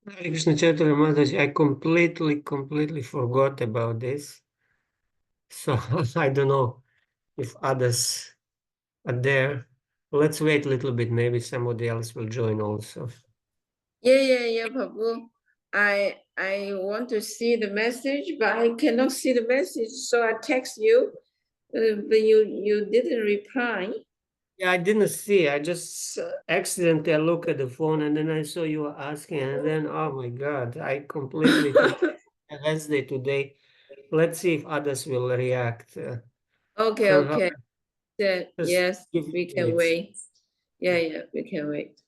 Hare Krishna Chaitanya Mataji, I completely forgot about this. So I don't know if others are there. Let's wait a little bit. Maybe somebody else will join also. Yeah, Prabhu. I want to see the message, but I cannot see the message, so I text you, but you didn't reply. Yeah, I didn't see. I just accidentally I look at the phone and then I saw you were asking, and then oh my God, I completely forgot Wednesday today. Let's see if others will react. Somehow, Okay. Then just yes, give it we can minutes. wait. Yeah, we can wait.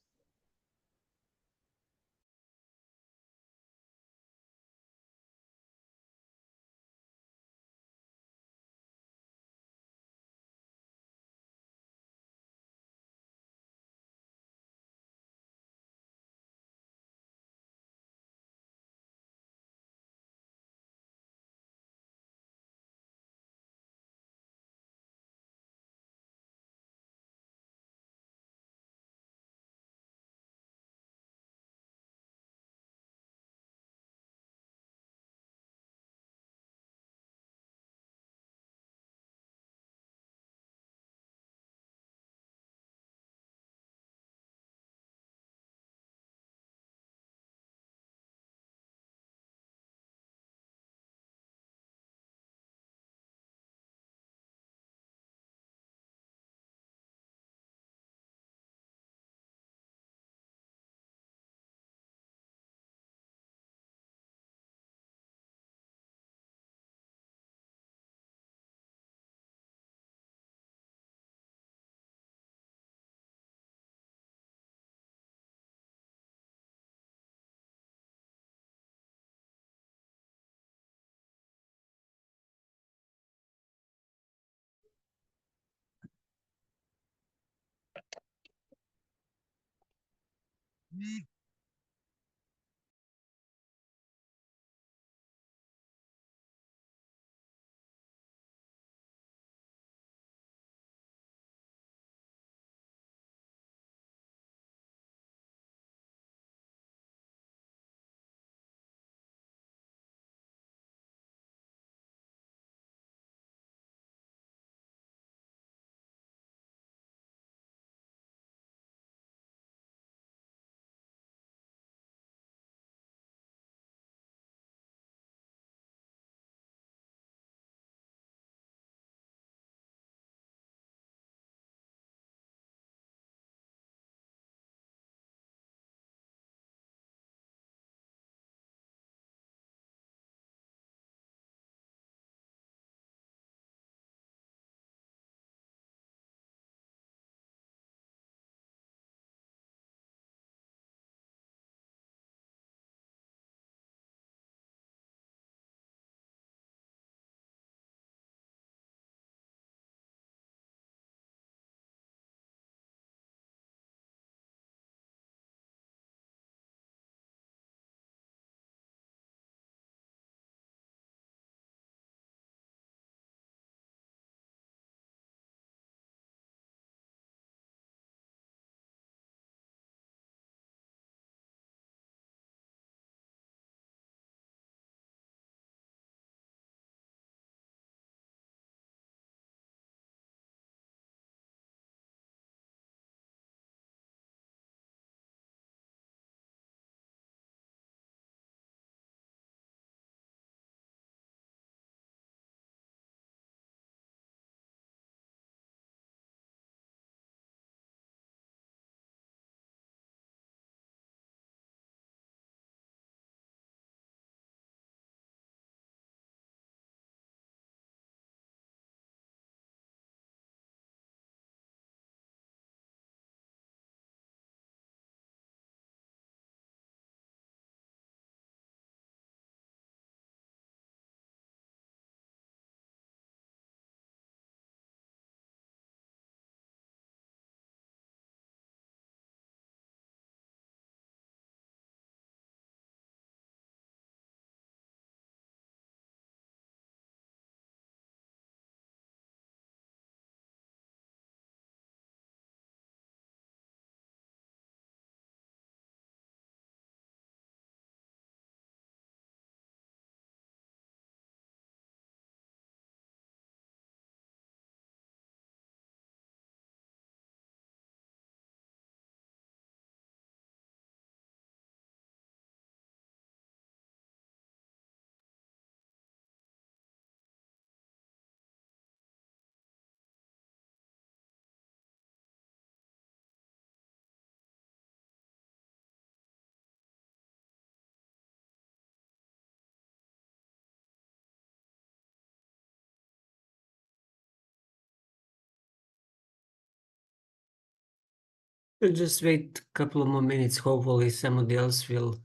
We'll just wait a couple of more minutes. Hopefully somebody else will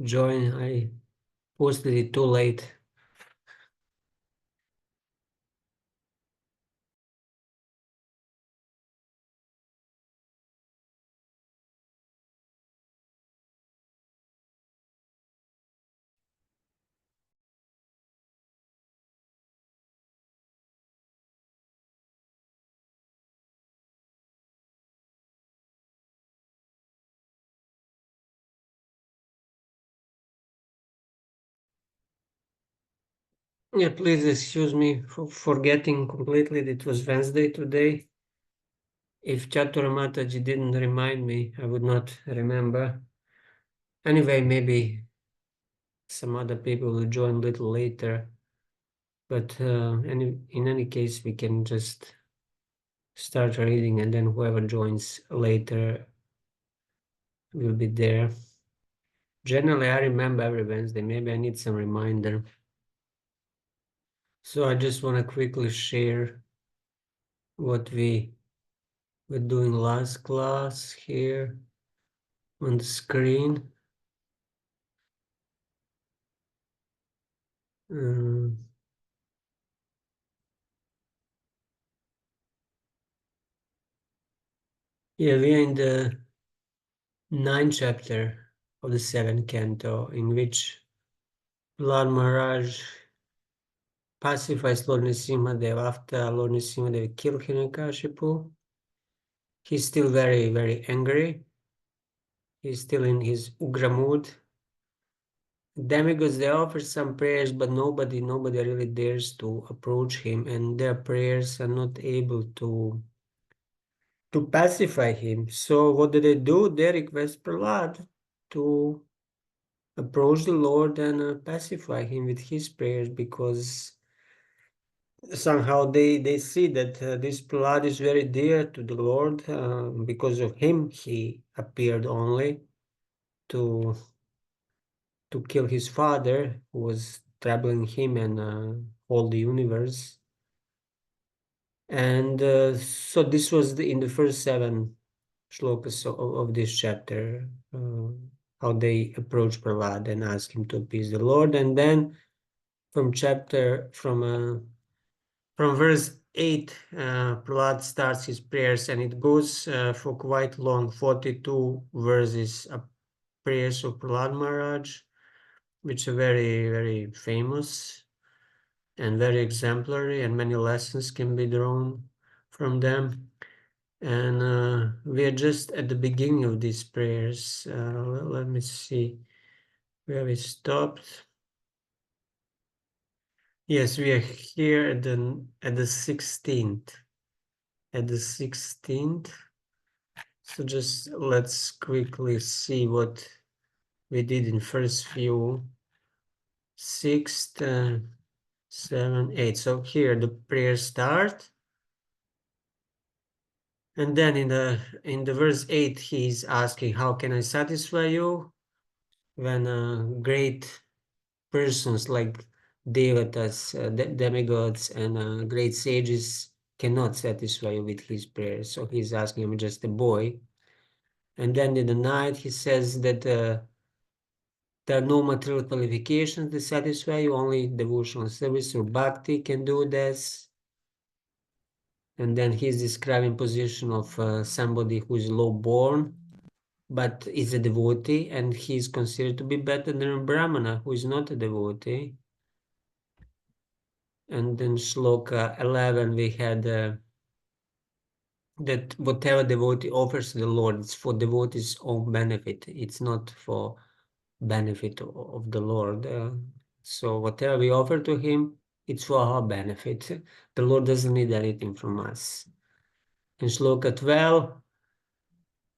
join. I posted it too late. Yeah, please excuse me for forgetting completely that it was Wednesday today. If Chaturamataji didn't remind me, I would not remember. Anyway, maybe some other people will join a little later. But in any case, we can just start reading, and then whoever joins later will be there. Generally, I remember every Wednesday. Maybe I need some reminder. So I just want to quickly share what we were doing last class here on the screen. Um, yeah, we are in the ninth chapter of the seventh canto, in which Lord Maharaj pacifies Lord Nrsimhadev after Lord Nrsimhadev killed Hiranyakashipu. He's still very, very angry. He's still in his Ugra mood. Demigods, they offer some prayers, but nobody really dares to approach him, and their prayers are not able to pacify him. So what do? They request Prahlad to approach the Lord and pacify him with his prayers, because somehow they see that this Prahlad is very dear to the Lord. Because of him, he appeared only to kill his father, who was troubling him and all the universe. And so this was in the first seven shlokas of this chapter, how they approach Prahlad and ask him to appease the Lord. And then from verse 8, Prahlad starts his prayers, and it goes for quite long, 42 verses, prayers of Prahlad Maharaj, which are very, very famous and very exemplary, and many lessons can be drawn from them. And we are just at the beginning of these prayers. Let me see where we stopped. Yes, we are here at the 16th. At the 16th. So just let's quickly see what we did in first few. Sixth, 7, 8. So here the prayer start. And then in the verse 8, he's asking, how can I satisfy you? When great persons like devatas, demigods, and great sages cannot satisfy you with his prayers. So he's asking, I'm just a boy. And then in the night, he says that there are no material qualifications to satisfy you, only devotional service or bhakti can do this. And then he's describing position of somebody who is low-born, but is a devotee, and he is considered to be better than a brahmana who is not a devotee. And then shloka 11, we had that whatever devotee offers to the Lord, it's for devotee's own benefit. It's not for benefit of the Lord. So whatever we offer to him, it's for our benefit. The Lord doesn't need anything from us. In shloka 12,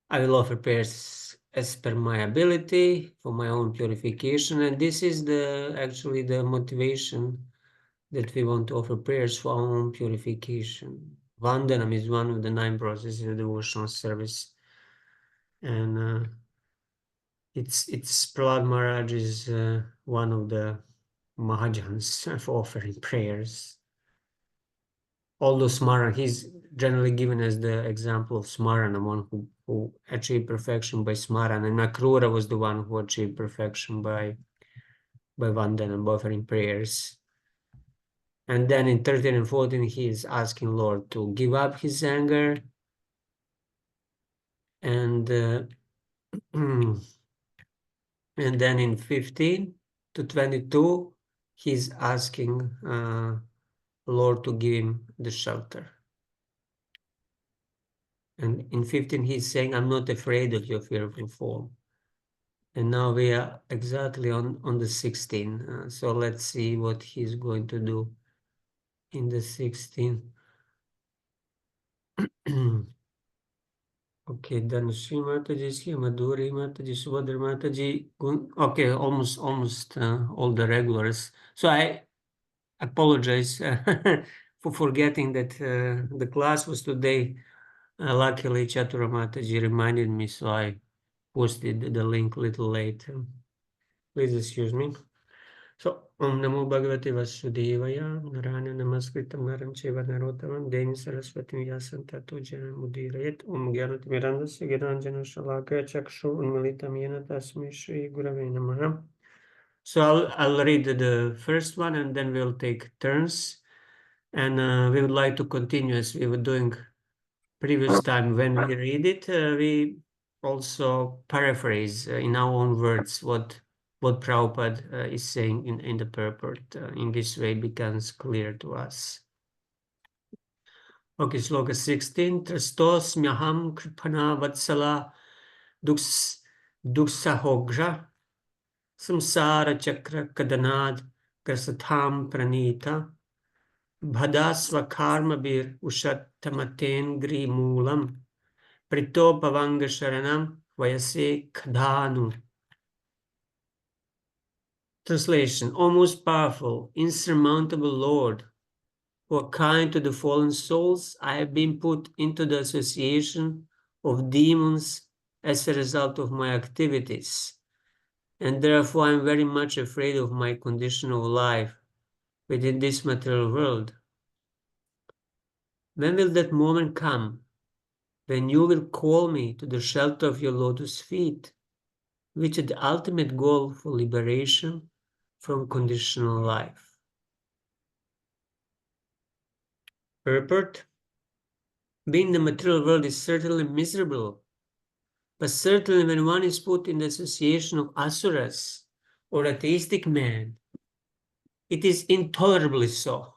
I will offer prayers as per my ability for my own purification, and this is actually the motivation that we want to offer prayers for our own purification. Vandanam is one of the 9 processes of devotional service, and it's Prahlad Maharaj is one of the Mahajans for offering prayers. Although Smaran, he's generally given as the example of Smarana, one who who achieved perfection by Smaran, and Akrura was the one who achieved perfection by Vandan and offering prayers. And then in 13 and 14, he is asking Lord to give up his anger. And and then in 15 to 22, he's asking Lord to give him the shelter. And in 15, he's saying, I'm not afraid of your fearful form. And now we are exactly on the 16. So let's see what he's going to do in the 16. Okay, then Sri Mataji, Sri Madhuri Mataji, Subhadra Mataji. Okay, almost all the regulars. So I apologize for forgetting that the class was today. Luckily, Chatura Mataji reminded me, so I posted the link a little late. Please excuse me. So, Om Namo Bhagavate Vasudevaya, Narayana Namaskritam Naram Cheva Narottavam, Devim Saraswati Vyasam Tato Jana Mudirayat, Om Gyanatirandasya Giranjana Shalakaya Chakshu Unmilitam Yena Tasmai Shri Gurave Namaha. So I'll read the first one and then we'll take turns. And we would like to continue as we were doing previous time. When we read it, we also paraphrase in our own words what Prabhupada is saying in the purport. In this way, it becomes clear to us. Okay, sloka 16. Trastos myaham kripana vatsala duksahogra samsara chakra kadanad grasatham pranita bhadasva karmabir ushattamaten gri moolam Pritopavanga Sharanam Vayase Khadanu. Translation: O most powerful, insurmountable Lord, who are kind to the fallen souls, I have been put into the association of demons as a result of my activities, and therefore I am very much afraid of my condition of life within this material world. When will that moment come when you will call me to the shelter of your lotus feet, which is the ultimate goal for liberation from conditional life? Purport: being in the material world is certainly miserable, but certainly when one is put in the association of asuras or atheistic men, it is intolerably so.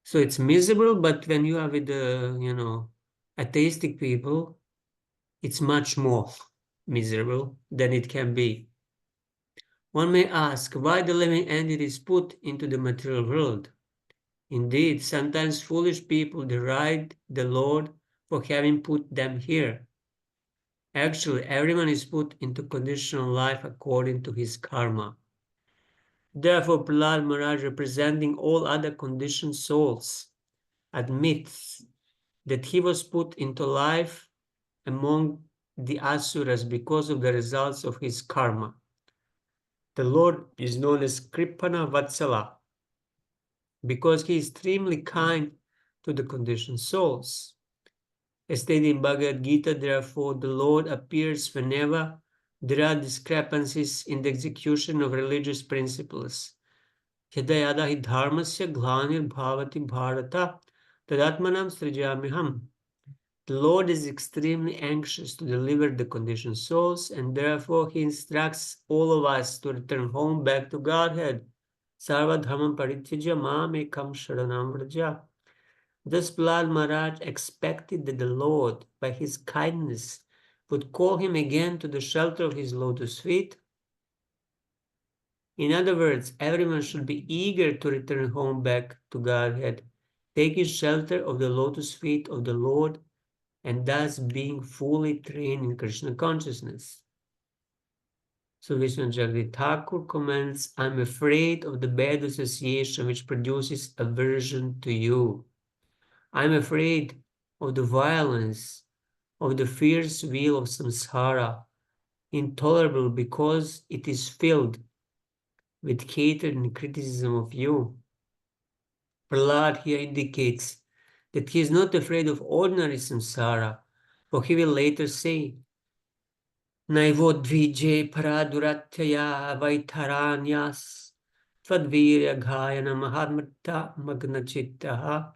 So it's miserable, but when you are with the, atheistic people, it's much more miserable than it can be. One may ask why the living entity is put into the material world. Indeed, sometimes foolish people deride the Lord for having put them here. Actually, everyone is put into conditional life according to his karma. Therefore, Prahlad Maharaj, representing all other conditioned souls, admits that he was put into life among the asuras because of the results of his karma. The Lord is known as Kripana Vatsala because he is extremely kind to the conditioned souls. As stated in Bhagavad Gita, therefore, the Lord appears whenever there are discrepancies in the execution of religious principles. Yada hi dharmasya glanir bhavati bharata tadatmanam srijamiham. The Lord is extremely anxious to deliver the conditioned souls, and therefore he instructs all of us to return home back to Godhead. Sarva dharmam parityajya mam ekam sharanam vraja. Thus Prahlad Maharaj expected that the Lord, by his kindness, would call him again to the shelter of his lotus feet. In other words, everyone should be eager to return home back to Godhead, taking shelter of the lotus feet of the Lord, and thus being fully trained in Krishna consciousness. So Vishnu Jagdi Thakur comments, I'm afraid of the bad association which produces aversion to you. I'm afraid of the violence of the fierce wheel of samsara, intolerable because it is filled with hatred and criticism of you. Prahlad here indicates that he is not afraid of ordinary samsara, For he will later say, Naivodvije paraduratya vaitaranyas Tadvirya Ghayana Mahatmata Magnachittaha.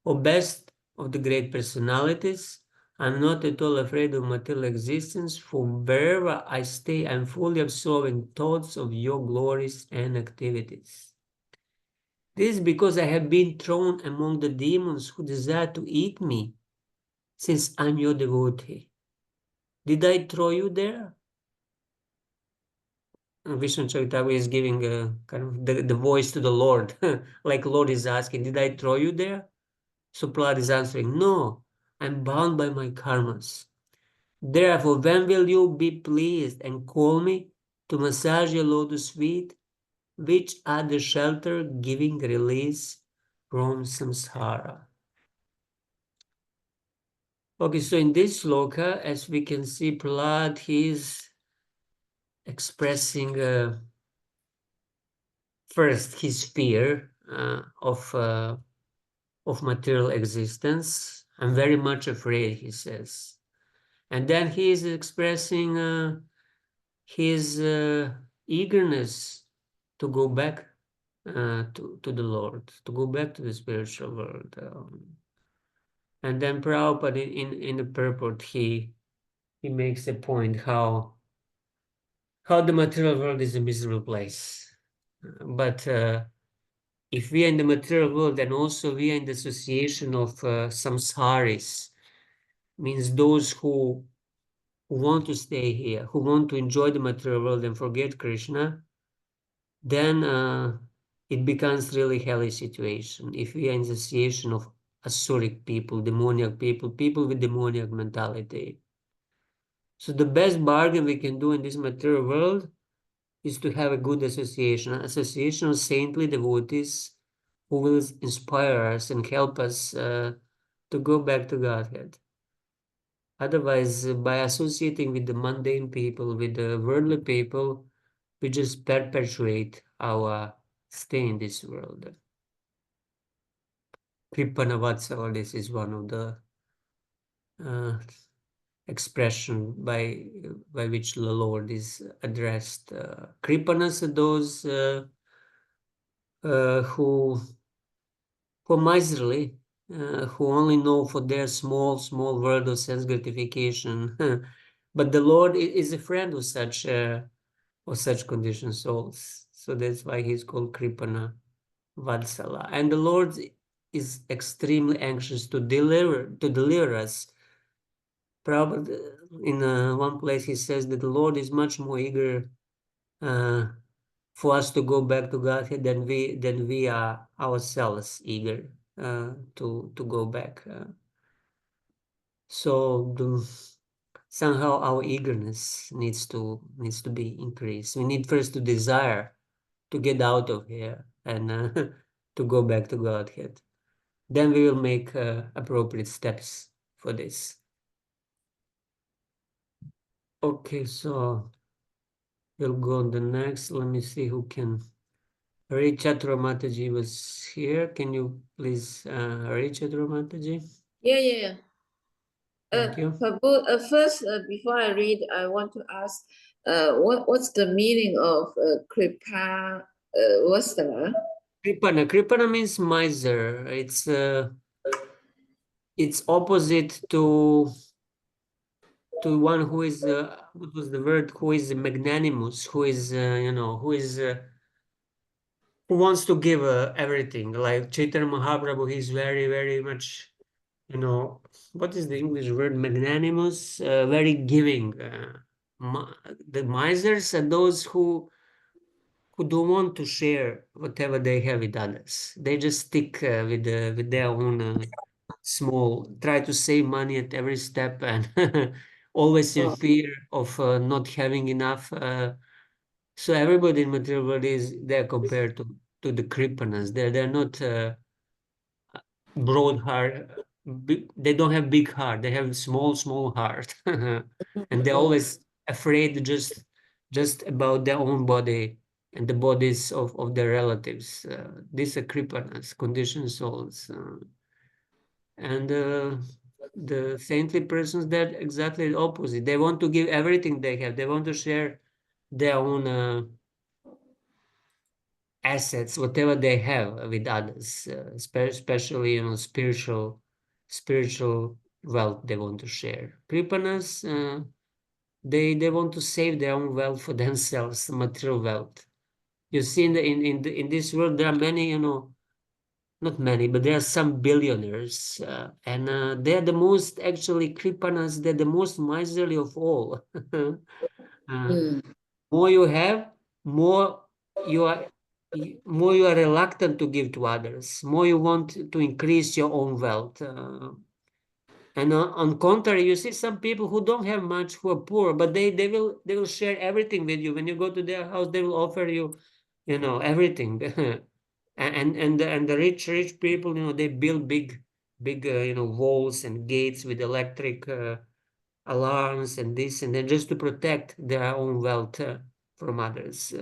O best of the great personalities, I'm not at all afraid of material existence, for wherever I stay, I'm fully absorbed in thoughts of your glories and activities. This is because I have been thrown among the demons who desire to eat me, since I'm your devotee. Did I throw you there? Vishnu Chaitanya is giving a kind of the voice to the Lord, like Lord is asking, did I throw you there? So Prahlad is answering, no, I'm bound by my karmas. Therefore, when will you be pleased and call me to massage your lotus feet, which are the shelter giving release from samsara? Okay, so in this sloka, as we can see, Prahlad, he is expressing first his fear of material existence. I'm very much afraid, he says. And then he is expressing his eagerness to go back to the Lord, to go back to the spiritual world. And then Prabhupada in the purport, he makes a point how the material world is a miserable place. But if we are in the material world, then also we are in the association of samsaris, means those who want to stay here, who want to enjoy the material world and forget Krishna, then it becomes really hellish situation. If we are in the association of asuric people, demoniac people, people with demoniac mentality. So the best bargain we can do in this material world is to have a good association, an association of saintly devotees who will inspire us and help us to go back to Godhead. Otherwise, by associating with the mundane people, with the worldly people, we just perpetuate our stay in this world. Kripanavatsava, this is one of the uh, expression by which the Lord is addressed. Kripanas are those who miserly, who only know for their small world of sense gratification. But the Lord is a friend of such conditioned souls. So that's why he's called Kripana Vatsala. And the Lord is extremely anxious to deliver us. Probably in one place he says that the Lord is much more eager uh, for us to go back to Godhead than we are ourselves eager to go back. So somehow our eagerness needs to be increased. We need first to desire to get out of here and to go back to Godhead. Then we will make appropriate steps for this. Okay, so we'll go on the next. Let me see who can. Richatra Mataji was here. Can you please, Richatra Mataji? Yeah, yeah, yeah. Thank you. Prabhu, first, before I read, I want to ask, what's the meaning of kripa vastava? Kripana. Kripana means miser. It's opposite to one who is what was the word? Who is magnanimous? Who is who wants to give everything? Like Chaitanya Mahaprabhu, he's very much what is the English word? Magnanimous, very giving. The misers are those who don't want to share whatever they have with others. They just stick with their own small, try to save money at every step and always in Oh, fear of not having enough. So everybody in material world is there compared to the Kripanas. They're not broad heart. They don't have big heart. They have small heart, and they're oh, always afraid just about their own body and the bodies of their relatives. These are kripanas, conditioned souls, and the saintly persons, they're exactly the opposite. They want to give everything they have. They want to share their own assets, whatever they have, with others, especially spiritual wealth they want to share. Kripanas, they want to save their own wealth for themselves, material wealth. You see, in this world, there are many, not many, but there are some billionaires, and they are the most, actually, Kripanas, they're the most miserly of all. Mm. More you have, more you are more you are reluctant to give to others, more you want to increase your own wealth. And on contrary, you see some people who don't have much, who are poor, but they will share everything with you. When you go to their house, they will offer you, everything. And the rich people, they build big walls and gates with electric alarms and this and then, just to protect their own wealth from others.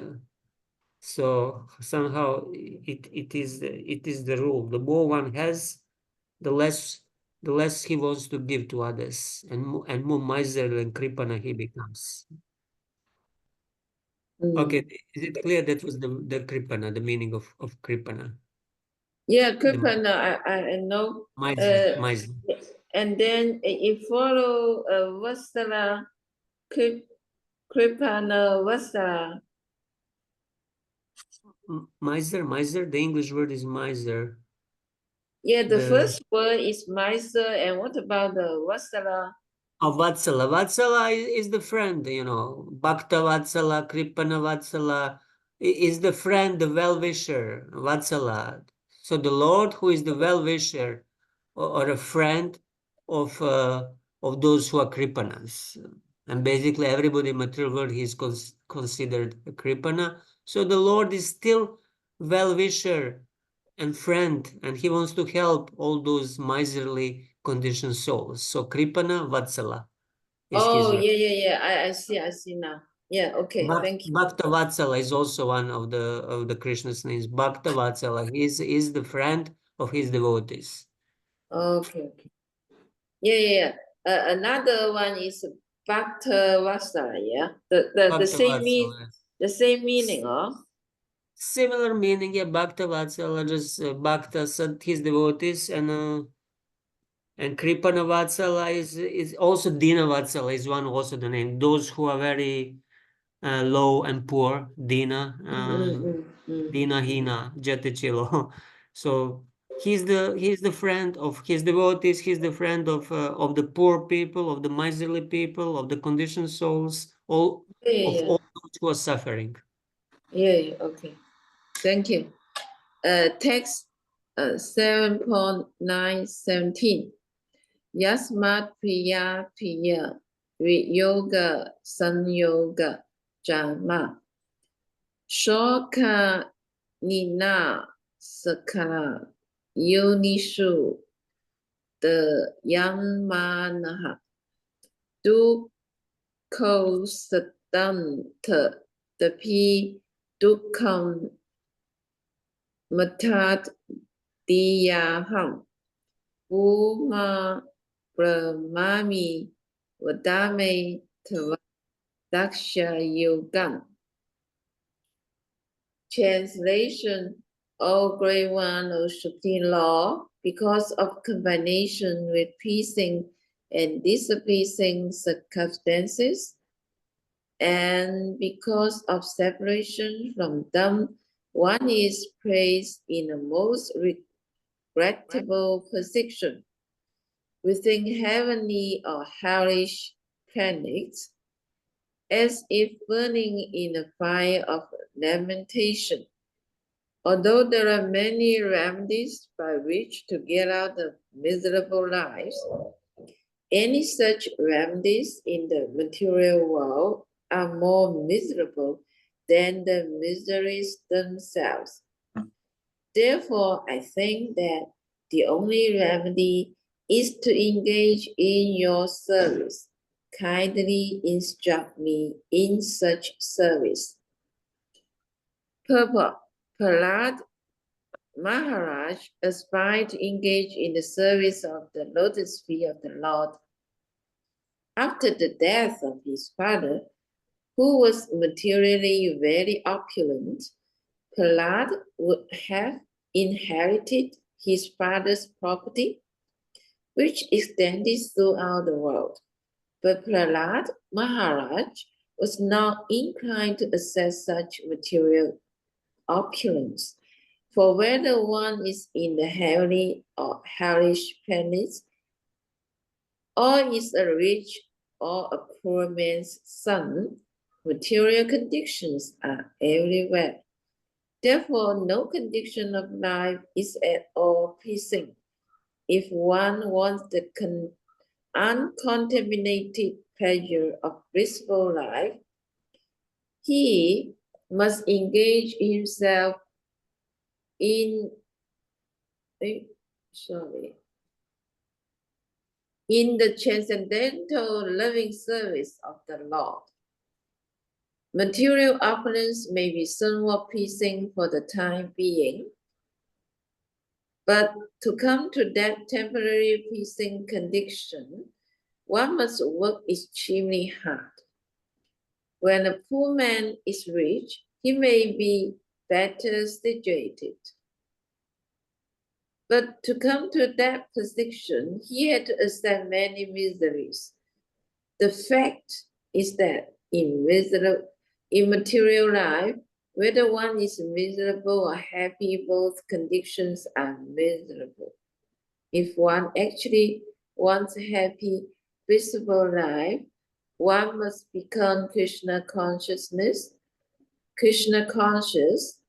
So somehow it is the rule. The more one has, the less he wants to give to others, and more miserly and kripana he becomes. Okay, Mm. is it clear? That was the kripana, the meaning of kripana, Yeah, the Kripana, I know. miser, Uh, miser. and then it follow Vasala, Kripana, Vasala. Miser. The English word is miser. Yeah, the The first word is miser, and what about the Vasala? Vatsala. Vatsala is the friend, Bhakta Vatsala, Kripana Vatsala is the friend, the well-wisher, Vatsala. So the Lord, who is the well-wisher, or a friend of those who are Kripanas. And basically everybody in material world, he is considered a Kripana. So the Lord is still well-wisher and friend, and he wants to help all those miserly conditioned souls. So Kripana Vatsala is Oh, his name. yeah. I see now. Yeah, okay, thank you. Bhakta Vatsala is also one of the Krishna's names. Bhakta Vatsala, he is the friend of his devotees. Okay. Yeah. Another one is Bhakta Vasala, yeah. The Bhakta same Vatsala. the same meaning, oh? Similar meaning, yeah. Bhakta Vatsala, just Bhakta, his devotees, and Kripana Vatsala is also Dina Vatsala is one, also the name. Those who are very low and poor, Dina, Mm. Dina Hina, Jatichilo. So he's the friend of his devotees. He's the friend of the poor people, of the miserly people, of the conditioned souls, all of Yeah. all those who are suffering. Okay. Thank you. Text 7.917. Yasmat Priya Priya Yoga Sanyoga Jama Shoka Nina Sakara Yonishu the Yamanaha Dukho Sadanta the P Dukam Matat Diyaham Uma Brahmami Vadame Daksha Yogam. Translation: O Great One of Supreme Law, because of combination with pleasing and displeasing circumstances, and because of separation from them, one is placed in a most regrettable position within heavenly or hellish planets, as if burning in a fire of lamentation. Although there are many remedies by which to get out of miserable lives, any such remedies in the material world are more miserable than the miseries themselves. Therefore, I think that the only remedy is to engage in your service. Kindly instruct me in such service. Purport. Prahlad Maharaj aspired to engage in the service of the lotus feet of the Lord. After the death of his father, who was materially very opulent, Prahlad would have inherited his father's property, which extended throughout the world. But Prahlad Maharaj was not inclined to accept such material opulence. For whether one is in the heavenly or hellish planets, or is a rich or a poor man's son, material conditions are everywhere. Therefore, no condition of life is at all pleasing. If one wants the uncontaminated pleasure of blissful life, he must engage himself in in the transcendental loving service of the Lord. Material opulence may be somewhat pleasing for the time being, but to come to that temporary pleasing condition, one must work extremely hard. When a poor man is rich, he may be better situated. But to come to that position, he had to accept many miseries. The fact is that in material life, whether one is miserable or happy, both conditions are miserable. If one actually wants a happy, blissful life, one must become Krishna consciousness, Krishna conscious,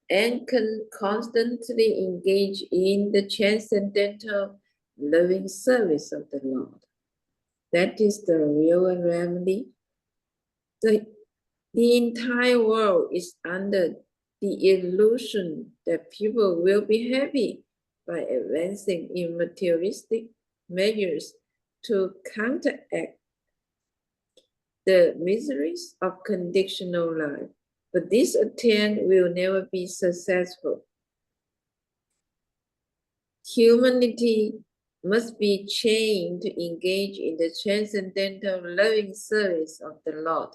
and can constantly engage in the transcendental loving service of the Lord. That is the real remedy. The entire world is under the illusion that people will be happy by advancing in materialistic measures to counteract the miseries of conditional life. But this attempt will never be successful. Humanity must be trained to engage in the transcendental loving service of the Lord.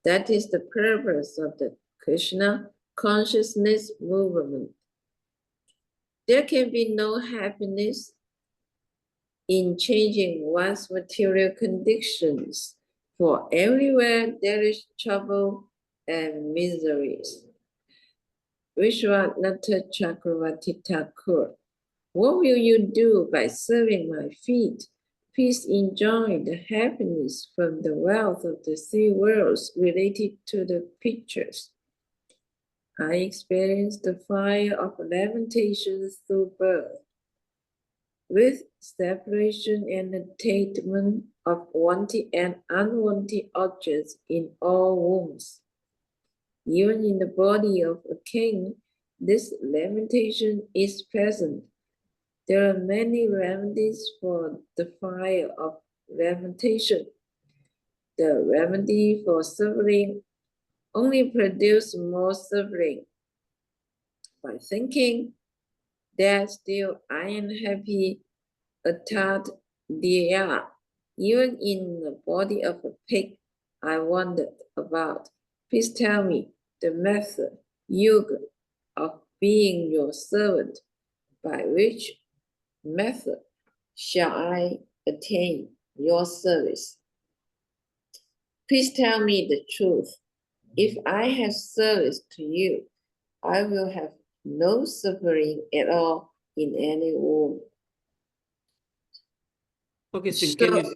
That is the purpose of the Krishna consciousness movement. There can be no happiness in changing one's material conditions, for everywhere there is trouble and miseries. Vishwanatha Chakravarti Thakur, what will you do by serving my feet? Please enjoy the happiness from the wealth of the three worlds related to the pictures. I experienced the fire of lamentation through birth, with separation and attainment of wanted and unwanted objects in all wombs. Even in the body of a king, this lamentation is present. There are many remedies for the fire of lamentation. The remedy for suffering only produces more suffering. By thinking that still I am happy, atat diya, even in the body of a pig, I wondered about. Please tell me the method, yoga, of being your servant, by which method shall I attain your service? Please tell me the truth. If I have service to you, I will have no suffering at all in any womb. Okay, so can you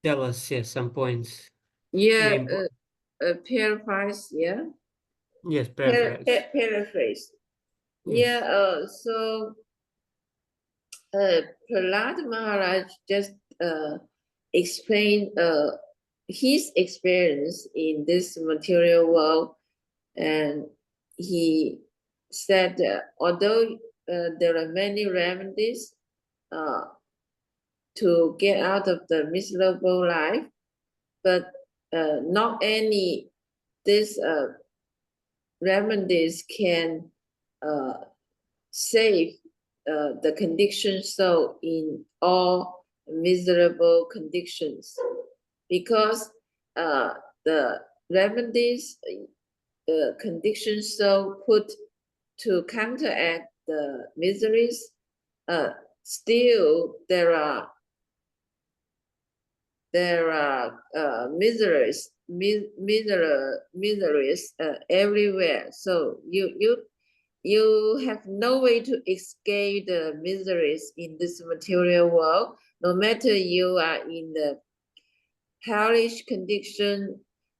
tell us some points? Yeah, paraphrase, yeah? Yes, paraphrase. Paraphrase. Yes. Yeah, so Prahlad Maharaj just explained his experience in this material world, and he said although there are many remedies uh, to get out of the miserable life, but not any these remedies can save the conditioned soul in all miserable conditions, because the remedies the conditioned soul put to counteract the miseries, still there are miseries everywhere. So you have no way to escape the miseries in this material world, no matter you are in the hellish condition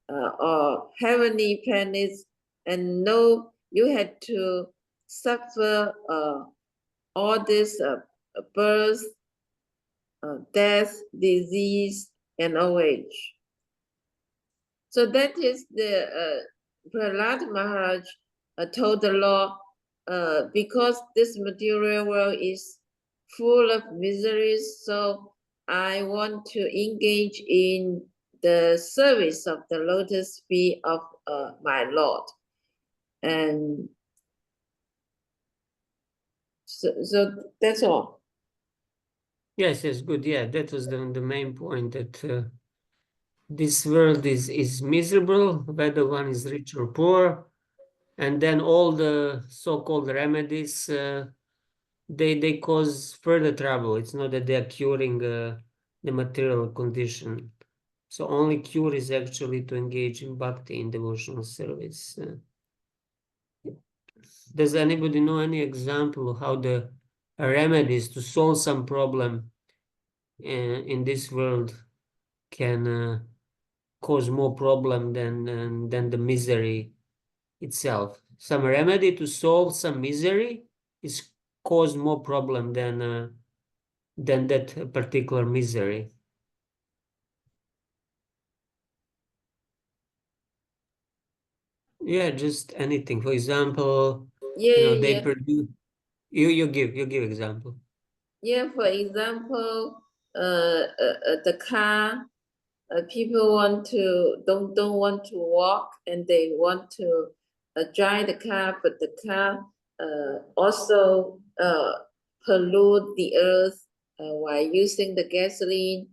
or heavenly planets, and no, you had to suffer all this birth, death, disease, and old age. So that is the Prahlad Maharaj told the Lord, because this material world is full of miseries, so I want to engage in the service of the lotus feet of my Lord. And so that's all. Yes, yes, good. Yeah, that was the main point, that this world is miserable, whether one is rich or poor, and then all the so-called remedies, they cause further trouble. It's not that they are curing the material condition. So only cure is actually to engage in bhakti, in devotional service. Does anybody know any example of how the remedies to solve some problem in this world can cause more problem than the misery itself? Some remedy to solve some misery is cause more problem than that particular misery. Yeah, just anything. For example, Yeah, they yeah, produce. You give example. yeah. For example, the car. People don't want to walk, and they want to drive the car, but the car also pollute the earth while using the gasoline,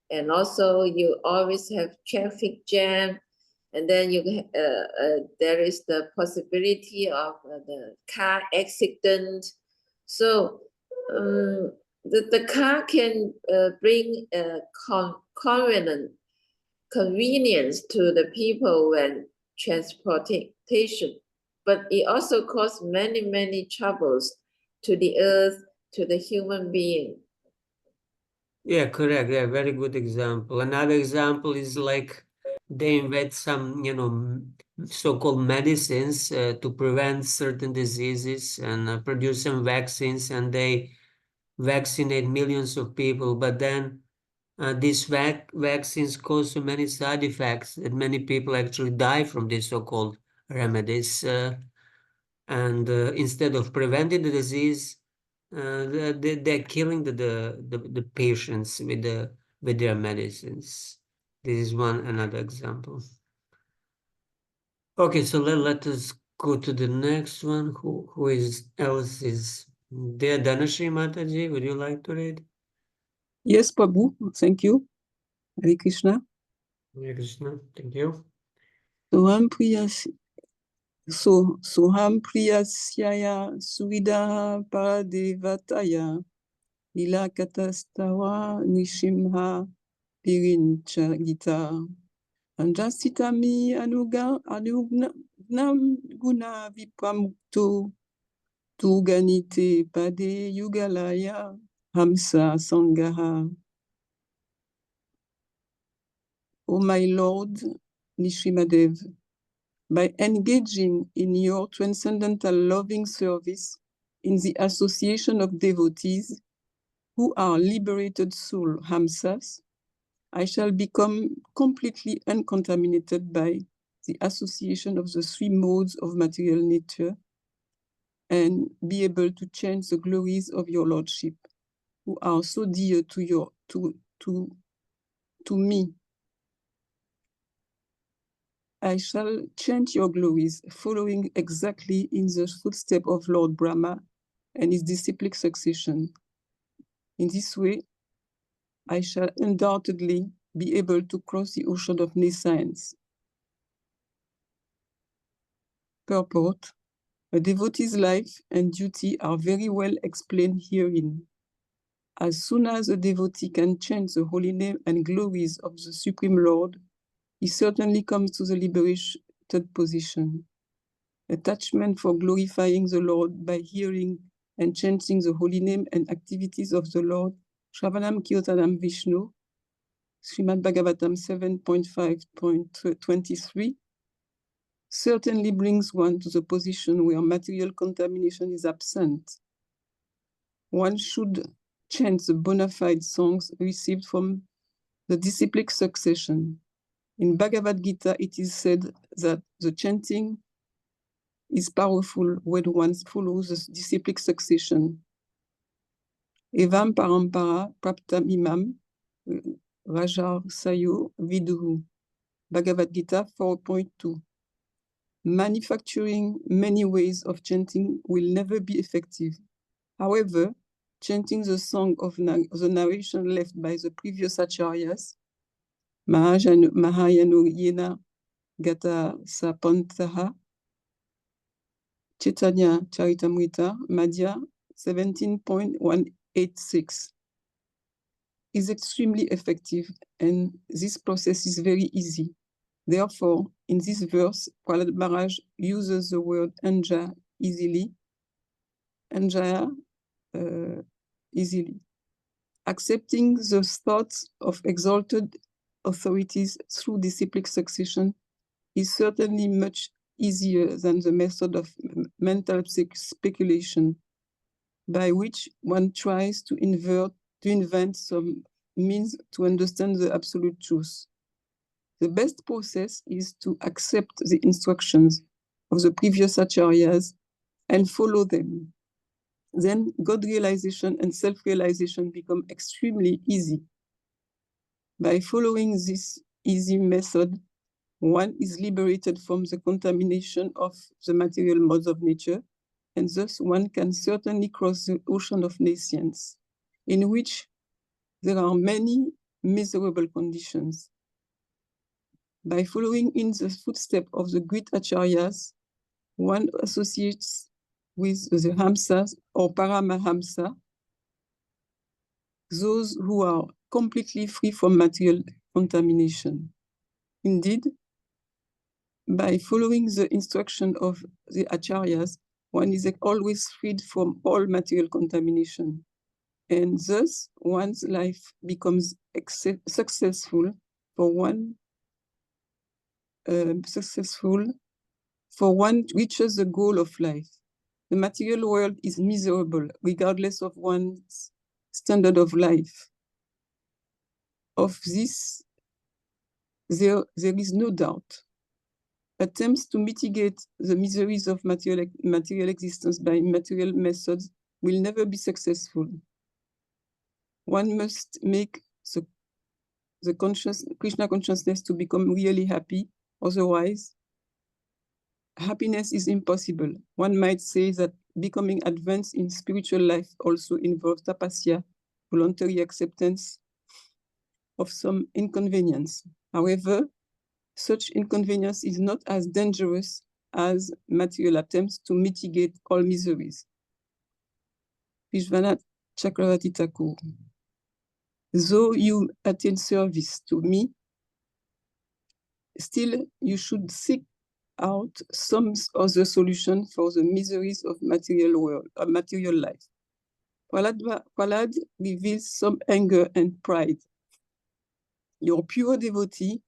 and also you always have traffic jam, and then there is the possibility of the car accident. So the car can bring convenience to the people when transportation, but it also causes many troubles to the earth, to the human being. Yeah, correct. Yeah, very good example. Another example is like they invent some, so-called medicines to prevent certain diseases and produce some vaccines, and they vaccinate millions of people. But then these vaccines cause so many side effects that many people actually die from these so-called remedies. And instead of preventing the disease, they're killing the patients with their medicines. This is another example. Okay, so let us go to the next one. Who is else is there? Dhanashri Mataji, would you like to read? Yes, Prabhu, thank you. Hare Krishna. Hare Krishna, thank you. Soham Priyasyaya Suvidaha Paradevataya Lila Katastawa Nishimha Pirincha Gita Anjasitami Anugnam Guna Vipramukto Tuganite Pade Yugalaya Hamsa Sangaha. O my Lord Nishimadev, by engaging in your transcendental loving service in the association of devotees who are liberated soul Hamsas, I shall become completely uncontaminated by the association of the three modes of material nature and be able to chant the glories of your Lordship, who are so dear to me. I shall chant your glories, following exactly in the footsteps of Lord Brahma and its disciplic succession. In this way, I shall undoubtedly be able to cross the ocean of nescience. Purport. A devotee's life and duty are very well explained herein. As soon as a devotee can chant the holy name and glories of the Supreme Lord, he certainly comes to the liberated position. Attachment for glorifying the Lord by hearing and chanting the holy name and activities of the Lord, Shravanam Kirtanam Vishnu, Srimad Bhagavatam 7.5.23, certainly brings one to the position where material contamination is absent. One should chant the bona fide songs received from the disciplic succession. In Bhagavad Gita, it is said that the chanting is powerful when one follows the disciplic succession. Evam parampara praptam imam rajar sayo viduhu. Bhagavad Gita 4.2. Manufacturing many ways of chanting will never be effective. However, chanting the song of the narration left by the previous acharyas, Mahayano Yena Gata Sapantaha, Chaitanya Charitamrita, Madhya 17.186, is extremely effective, and this process is very easy. Therefore, in this verse, Prahlad Maharaj uses the word anja easily, anjaya easily. Accepting the thoughts of exalted authorities through disciplic succession is certainly much easier than the method of mental speculation, by which one tries to invent some means to understand the absolute truth. The best process is to accept the instructions of the previous acharyas and follow them. Then God realization and self-realization become extremely easy. By following this easy method, one is liberated from the contamination of the material modes of nature, and thus one can certainly cross the ocean of nescience, in which there are many miserable conditions. By following in the footsteps of the great acharyas, one associates with the Hamsas or Paramahamsa, those who are completely free from material contamination. Indeed, by following the instruction of the acharyas, one is always freed from all material contamination. And thus, one's life becomes successful for one reaches the goal of life. The material world is miserable, regardless of one's standard of life. Of this, there is no doubt. Attempts to mitigate the miseries of material existence by material methods will never be successful. One must make the Krishna consciousness to become really happy, otherwise, happiness is impossible. One might say that becoming advanced in spiritual life also involves tapasya, voluntary acceptance of some inconvenience. However, such inconvenience is not as dangerous as material attempts to mitigate all miseries. Vishwanath Chakravarti Thakur. Though you attain service to me, still you should seek out some other solution for the miseries of material life. Prahlad reveals some anger and pride. Your pure devotee,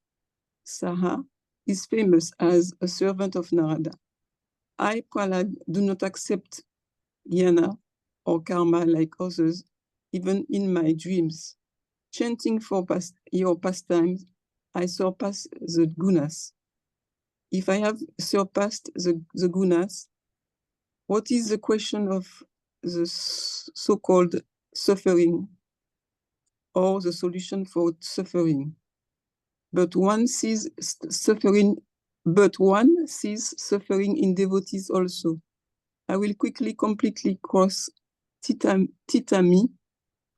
Saha, is famous as a servant of Narada. I, Prahlad, do not accept jnana or karma like others, even in my dreams. Chanting for your pastimes, I surpass the gunas. If I have surpassed the gunas, what is the question of the so-called suffering or the solution for suffering? But one sees suffering in devotees also. I will quickly completely cross Titami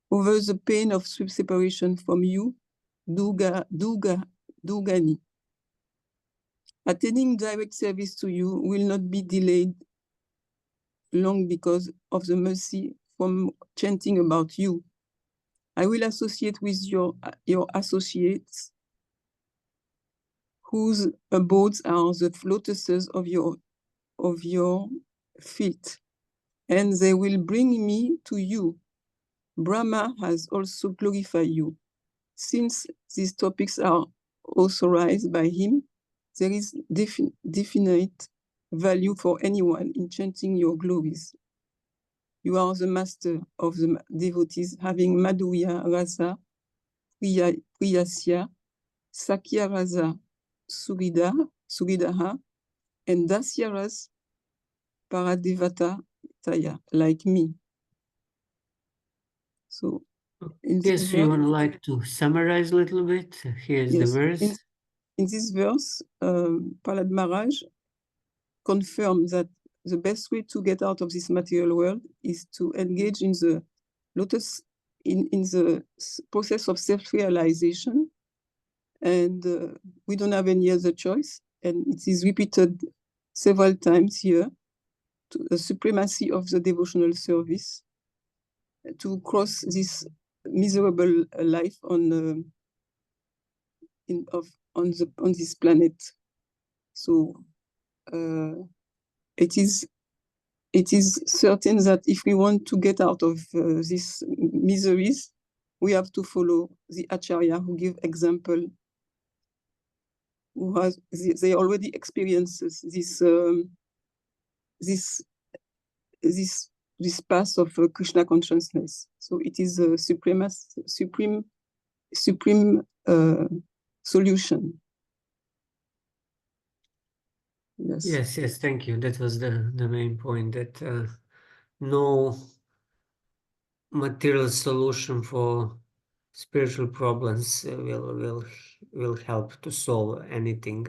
over the pain of separation from you, Dugani. Attaining direct service to you will not be delayed long because of the mercy from chanting about you. I will associate with your associates whose abodes are the lotuses of your feet, and they will bring me to you. Brahma has also glorified you. Since these topics are authorized by him, there is definite value for anyone in chanting your glories. You are the master of the devotees, having Madhurya Rasa, Priyasya, Sakya Rasa, Suridaha, and Dasya Ras Paradevata Taya, like me. So in this Yes, you would like to summarize a little bit? Here's the yes, verse. in this verse, Prahlad Maharaj confirmed that the best way to get out of this material world is to engage in the lotus, in the process of self-realization, and we don't have any other choice. And it is repeated several times here, to the supremacy of the devotional service, to cross this miserable life on this planet. So it is certain that if we want to get out of these miseries, we have to follow the acharya who give example, who has they already experienced this path of Krishna consciousness. So it is a supreme solution. Yes, yes, thank you. That was the main point, that no material solution for spiritual problems will help to solve anything,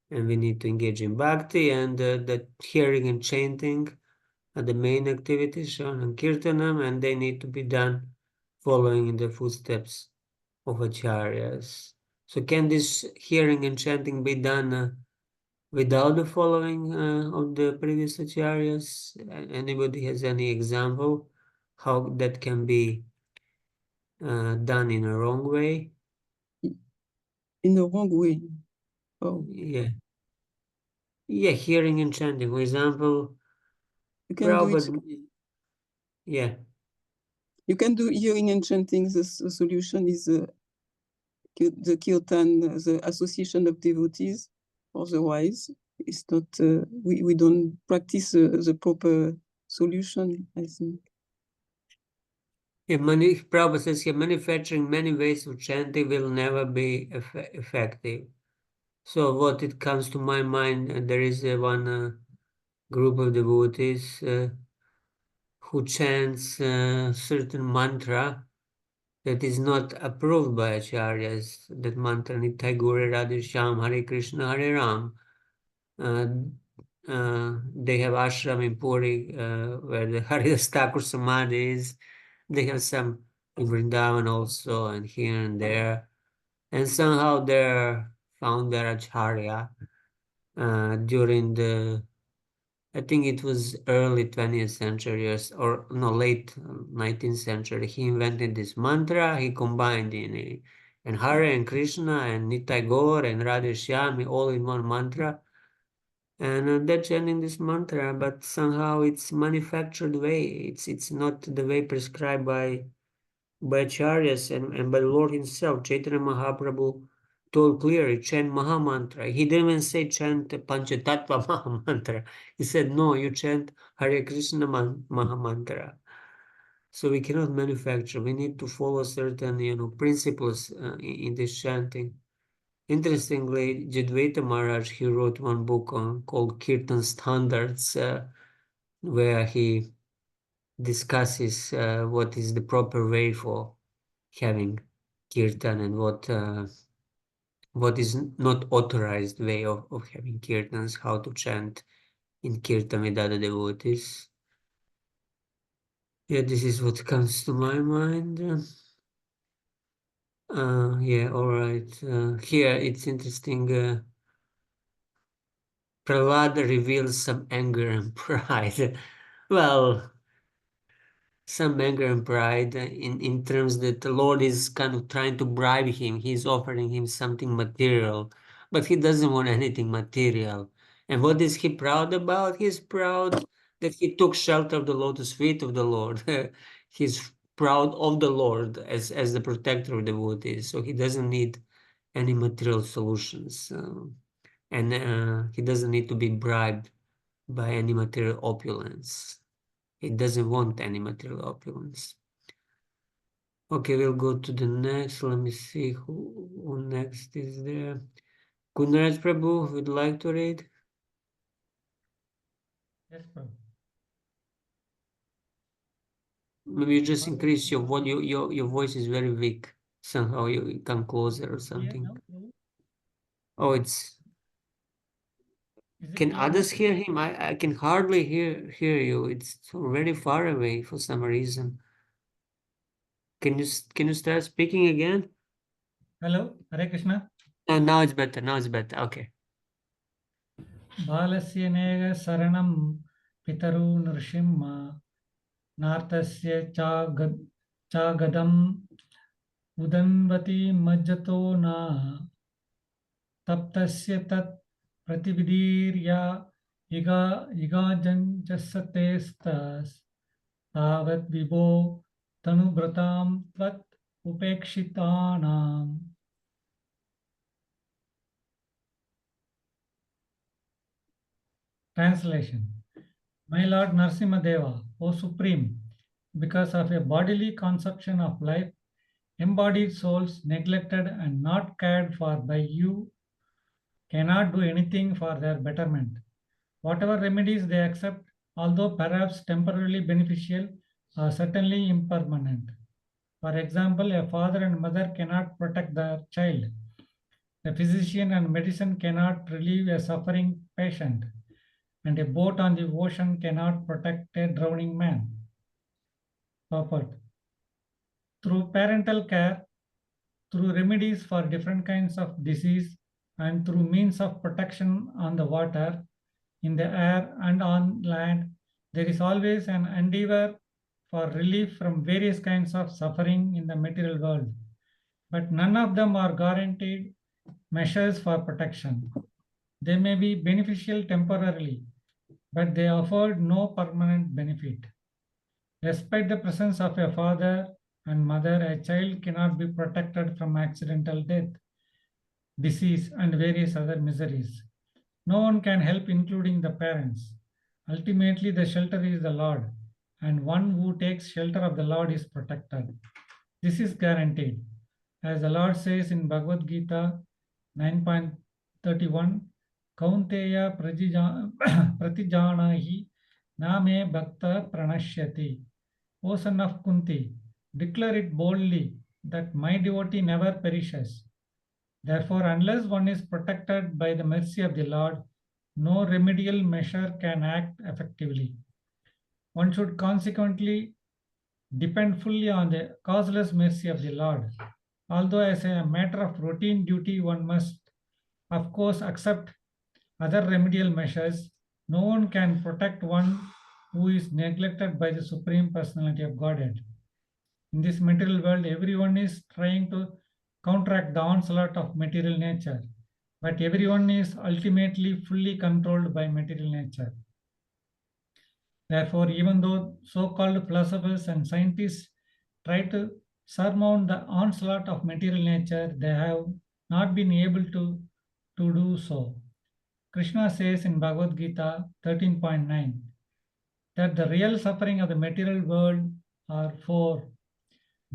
and we need to engage in bhakti, and that hearing and chanting are the main activities shown in kirtanam, and they need to be done following in the footsteps of acharyas. So can this hearing and chanting be done without the following of the previous acharyas? Anybody has any example how that can be done in a wrong way? In a wrong way. Oh. Yeah. Yeah, hearing and chanting. For example, you can do it. Yeah. You can do hearing and chanting. The solution is the kirtan, the association of devotees. Otherwise, it's not. We don't practice the proper solution, I think. Yeah, Prabhupada says here, manufacturing many ways of chanting will never be effective. So what it comes to my mind, there is one group of devotees who chants certain mantra that is not approved by acharyas. That mantra, Nitai Gaura Radhe Shyam Hare Krishna Hare Ram. They have ashram in Puri where the Haridas Thakur Samadhi is. They have some in Vrindavan also, and here and there. And somehow their founder Acharya during the, I think it was early 20th century, or no, late 19th century, he invented this mantra. He combined and Hare and Krishna and Nitai Gaur and Radhe Shyam all in one mantra. And they're chanting this mantra, but somehow it's manufactured way. It's not the way prescribed by acharyas and by the Lord himself. Chaitanya Mahaprabhu told clearly, chant Maha Mantra. He didn't even say chant Panchatattva Maha Mantra. He said, no, you chant Hare Krishna Maha Mantra. So we cannot manufacture. We need to follow certain, principles in this chanting. Interestingly, Jadvaita Maharaj, he wrote one book called Kirtan Standards, where he discusses what is the proper way for having kirtan and what is not authorized way of having kirtans, how to chant in Kirtan with other devotees. Yeah, this is what comes to my mind. Yeah, all right. Here it's interesting. Prahlad reveals some anger and pride. Well, some anger and pride in terms that the Lord is kind of trying to bribe him. He's offering him something material, but he doesn't want anything material. And what is he proud about? He's proud that he took shelter of the lotus feet of the Lord. He's proud of the Lord as the protector of devotees. So he doesn't need any material solutions. And he doesn't need to be bribed by any material opulence. He doesn't want any material opulence. Okay, we'll go to the next. Let me see who next is there. Kunraj Prabhu, would like to read? Yes, Prabhu. Maybe you just increase your volume. Your voice is very weak. Somehow you come closer or something. Oh, Is it Can clear now? others hear him? I can hardly hear you. It's very far away for some reason. Can you start speaking again? Hello, Hare Krishna. Now it's better. Now it's better. Okay. बालस्य नेह शरणं पितरू नृसिंह नार्तस्य चागदम् उदन्वति मज्जतो न तप्तस्य तत् प्रतिविदीर्य इगाजञ्जसतेस्तस् तावत् विभो तनुभृतां त्वत् उपेक्षितानाम्. Translation. My Lord Narsimhadeva, O Supreme, because of a bodily conception of life, embodied souls neglected and not cared for by you cannot do anything for their betterment. Whatever remedies they accept, although perhaps temporarily beneficial, are certainly impermanent. For example, a father and mother cannot protect their child. A physician and medicine cannot relieve a suffering patient, and a boat on the ocean cannot protect a drowning man. Purport. Through parental care, through remedies for different kinds of disease, and through means of protection on the water, in the air, and on land, there is always an endeavor for relief from various kinds of suffering in the material world. But none of them are guaranteed measures for protection. They may be beneficial temporarily, but they afford no permanent benefit. Despite the presence of a father and mother, a child cannot be protected from accidental death, disease, and various other miseries. No one can help, including the parents. Ultimately, the shelter is the Lord, and one who takes shelter of the Lord is protected. This is guaranteed. As the Lord says in Bhagavad Gita 9.31, Kaunteya pratijanahi name bhakta pranashyati. O son of Kunti, declare it boldly that my devotee never perishes. Therefore, unless one is protected by the mercy of the Lord, no remedial measure can act effectively. One should consequently depend fully on the causeless mercy of the Lord. Although as a matter of routine duty, one must, of course, accept other remedial measures, no one can protect one who is neglected by the Supreme Personality of Godhead. In this material world, everyone is trying to counteract the onslaught of material nature, but everyone is ultimately fully controlled by material nature. Therefore, even though so-called philosophers and scientists try to surmount the onslaught of material nature, they have not been able to do so. Krishna says in Bhagavad Gita 13.9 that the real suffering of the material world are four: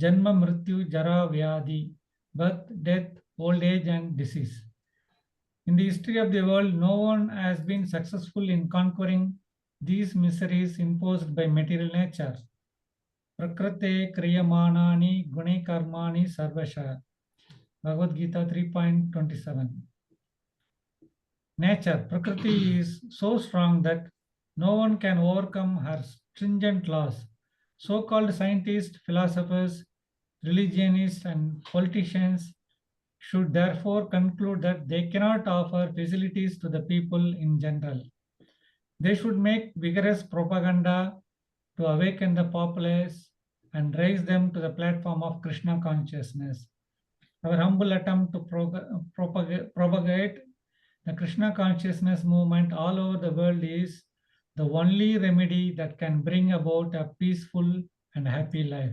Janma, Mrityu, Jara, Vyadi, birth, death, old age, and disease. In the history of the world, no one has been successful in conquering these miseries imposed by material nature. Prakrate kriyamanani gune karmani sarvasha. Bhagavad Gita 3.27. Nature, Prakriti, is so strong that no one can overcome her stringent laws. So called scientists, philosophers, religionists, and politicians should therefore conclude that they cannot offer facilities to the people in general. They should make vigorous propaganda to awaken the populace and raise them to the platform of Krishna consciousness. Our humble attempt to propagate the Krishna consciousness movement all over the world is the only remedy that can bring about a peaceful and happy life.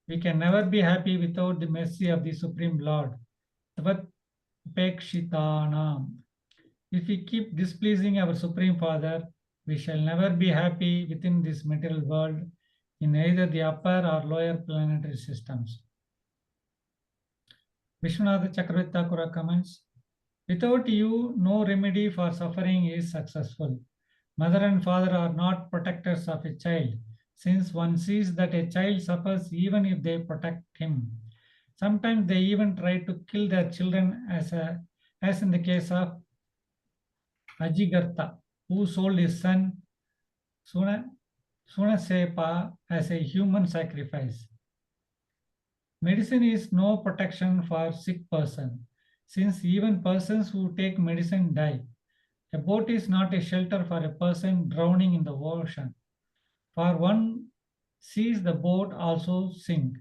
We can never be happy without the mercy of the Supreme Lord. Tavat upekshitanam. If we keep displeasing our Supreme Father, we shall never be happy within this material world in either the upper or lower planetary systems. Vishwanath Chakravarti Thakura comments, without you, no remedy for suffering is successful. Mother and father are not protectors of a child, since one sees that a child suffers even if they protect him. Sometimes they even try to kill their children, as in the case of Ajigartha, who sold his son Suna, Sunasepa as a human sacrifice. Medicine is no protection for sick person, since even persons who take medicine die. A boat is not a shelter for a person drowning in the ocean, for one sees the boat also sink.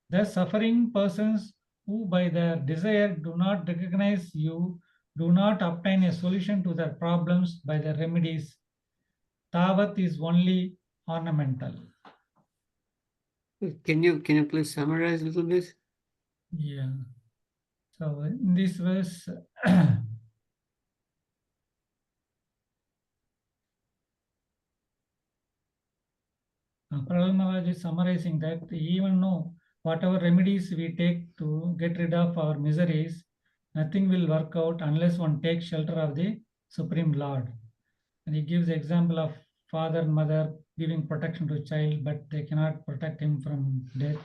Thus, suffering persons who by their desire do not recognize you do not obtain a solution to their problems by the remedies. Tavat is only ornamental. Can you please summarize a little bit? Yeah. So in this verse, Prahlad Maharaj is summarizing that even though whatever remedies we take to get rid of our miseries, nothing will work out unless one takes shelter of the Supreme Lord. And he gives the example of father and mother giving protection to a child, but they cannot protect him from death.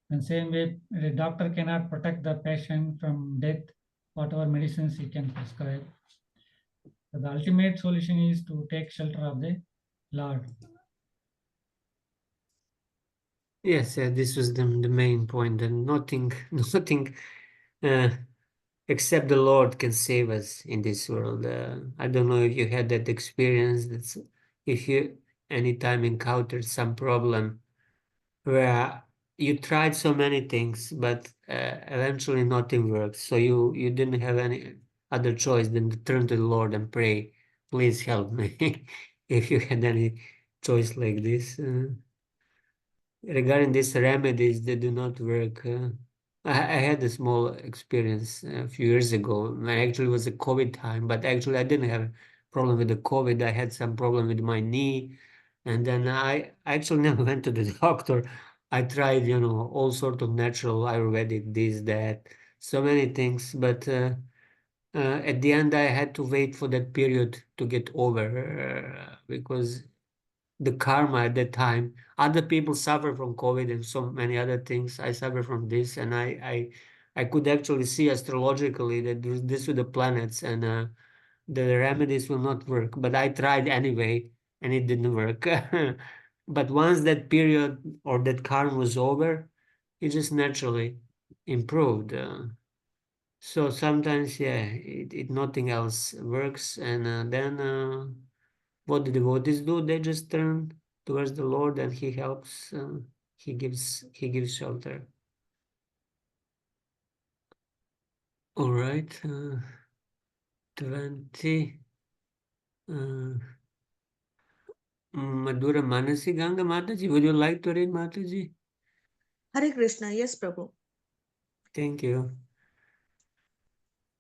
And same way, a doctor cannot protect the patient from death, whatever medicines he can prescribe. So the ultimate solution is to take shelter of the Lord. Yes, this was the main point, and nothing, nothing uh, except the Lord can save us in this world. I don't know if you had that experience. That's if you anytime encountered some problem where you tried so many things, but eventually nothing works. So you didn't have any other choice than to turn to the Lord and pray, please help me. If you had any choice like this. Regarding these remedies, they do not work. I had a small experience a few years ago. Actually, it was a COVID time, but actually, I didn't have problem with the COVID. I had some problem with my knee, and then I actually never went to the doctor. I tried, all sort of natural Ayurvedic, this, that, so many things, but at the end, I had to wait for that period to get over because the karma at that time. Other people suffer from COVID and so many other things. I suffer from this, and I could actually see astrologically that this with the planets and the remedies will not work. But I tried anyway, and it didn't work. But once that period or that karma was over, it just naturally improved. So sometimes, yeah, it nothing else works, and then. What the devotees do, they just turn towards the Lord and He helps. He gives shelter. All right, 20. Uh, Madhura Manasi Ganga Mataji, would you like to read Mataji? Hare Krishna, yes, Prabhu. Thank you.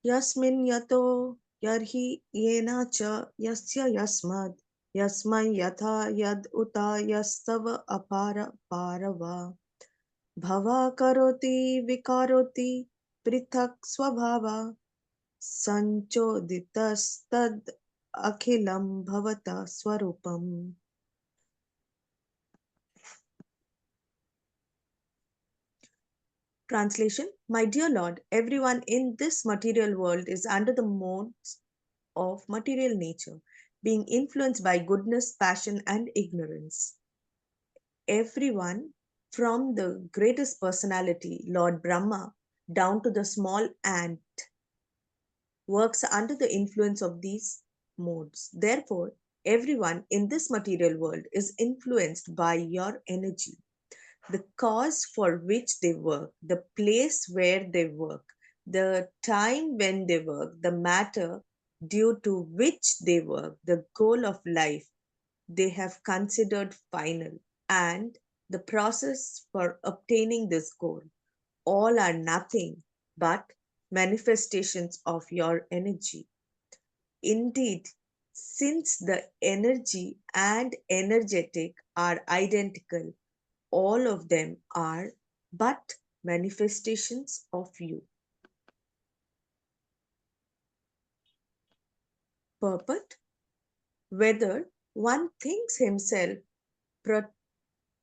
Yasmin yato yarhi yena cha yasya yasmad yasmai yatha yad uta yastav apara parava bhava karoti vikaroti prithak swabhava sanchoditastad akhilam bhavata swarupam. Translation: My dear Lord, everyone in this material world is under the modes of material nature, being influenced by goodness, passion, and ignorance. Everyone, from the greatest personality, Lord Brahma, down to the small ant, works under the influence of these modes. Therefore, everyone in this material world is influenced by your energy. The cause for which they work, the place where they work, the time when they work, the matter due to which they work, the goal of life they have considered final, and the process for obtaining this goal, all are nothing but manifestations of your energy. Indeed, since the energy and energetic are identical, all of them are but manifestations of you. Purport: whether one thinks himself pro-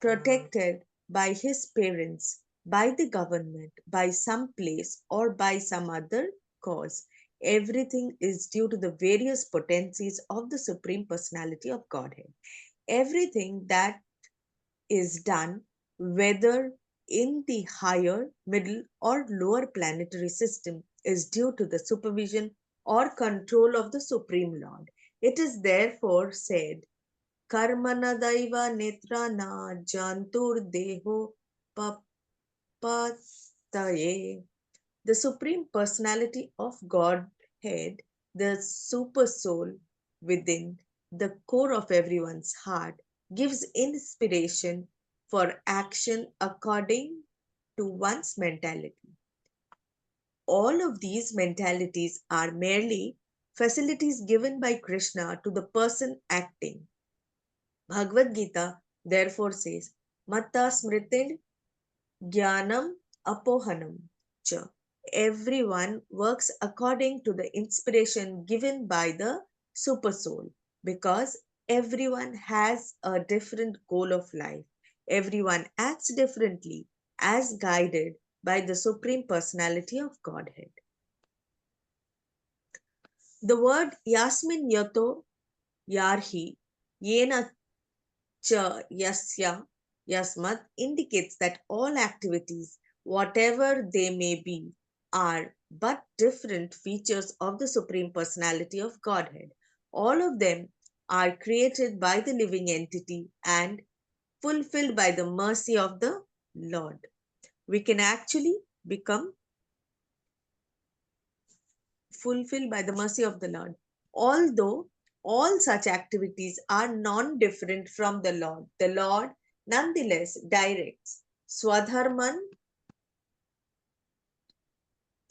protected by his parents, by the government, by some place, or by some other cause, everything is due to the various potencies of the Supreme Personality of Godhead. Everything that is done, whether in the higher, middle, or lower planetary system, is due to the supervision or control of the Supreme Lord. It is therefore said, Karmana Daiva Netrana Jantur Deho Papataye. The Supreme Personality of Godhead, the Super Soul within the core of everyone's heart, gives inspiration for action according to one's mentality. All of these mentalities are merely facilities given by Krishna to the person acting. Bhagavad Gita therefore says, Matta Smritin Jnanam Apohanam cha. Everyone works according to the inspiration given by the super soul, because everyone has a different goal of life. Everyone acts differently as guided by the Supreme Personality of Godhead. The word Yasmin Yato Yarhi Yena Cha Yasya Yasmat indicates that all activities, whatever they may be, are but different features of the Supreme Personality of Godhead. All of them are created by the living entity and fulfilled by the mercy of the Lord. We can actually become fulfilled by the mercy of the Lord. Although all such activities are non different from the Lord nonetheless directs Swadharman,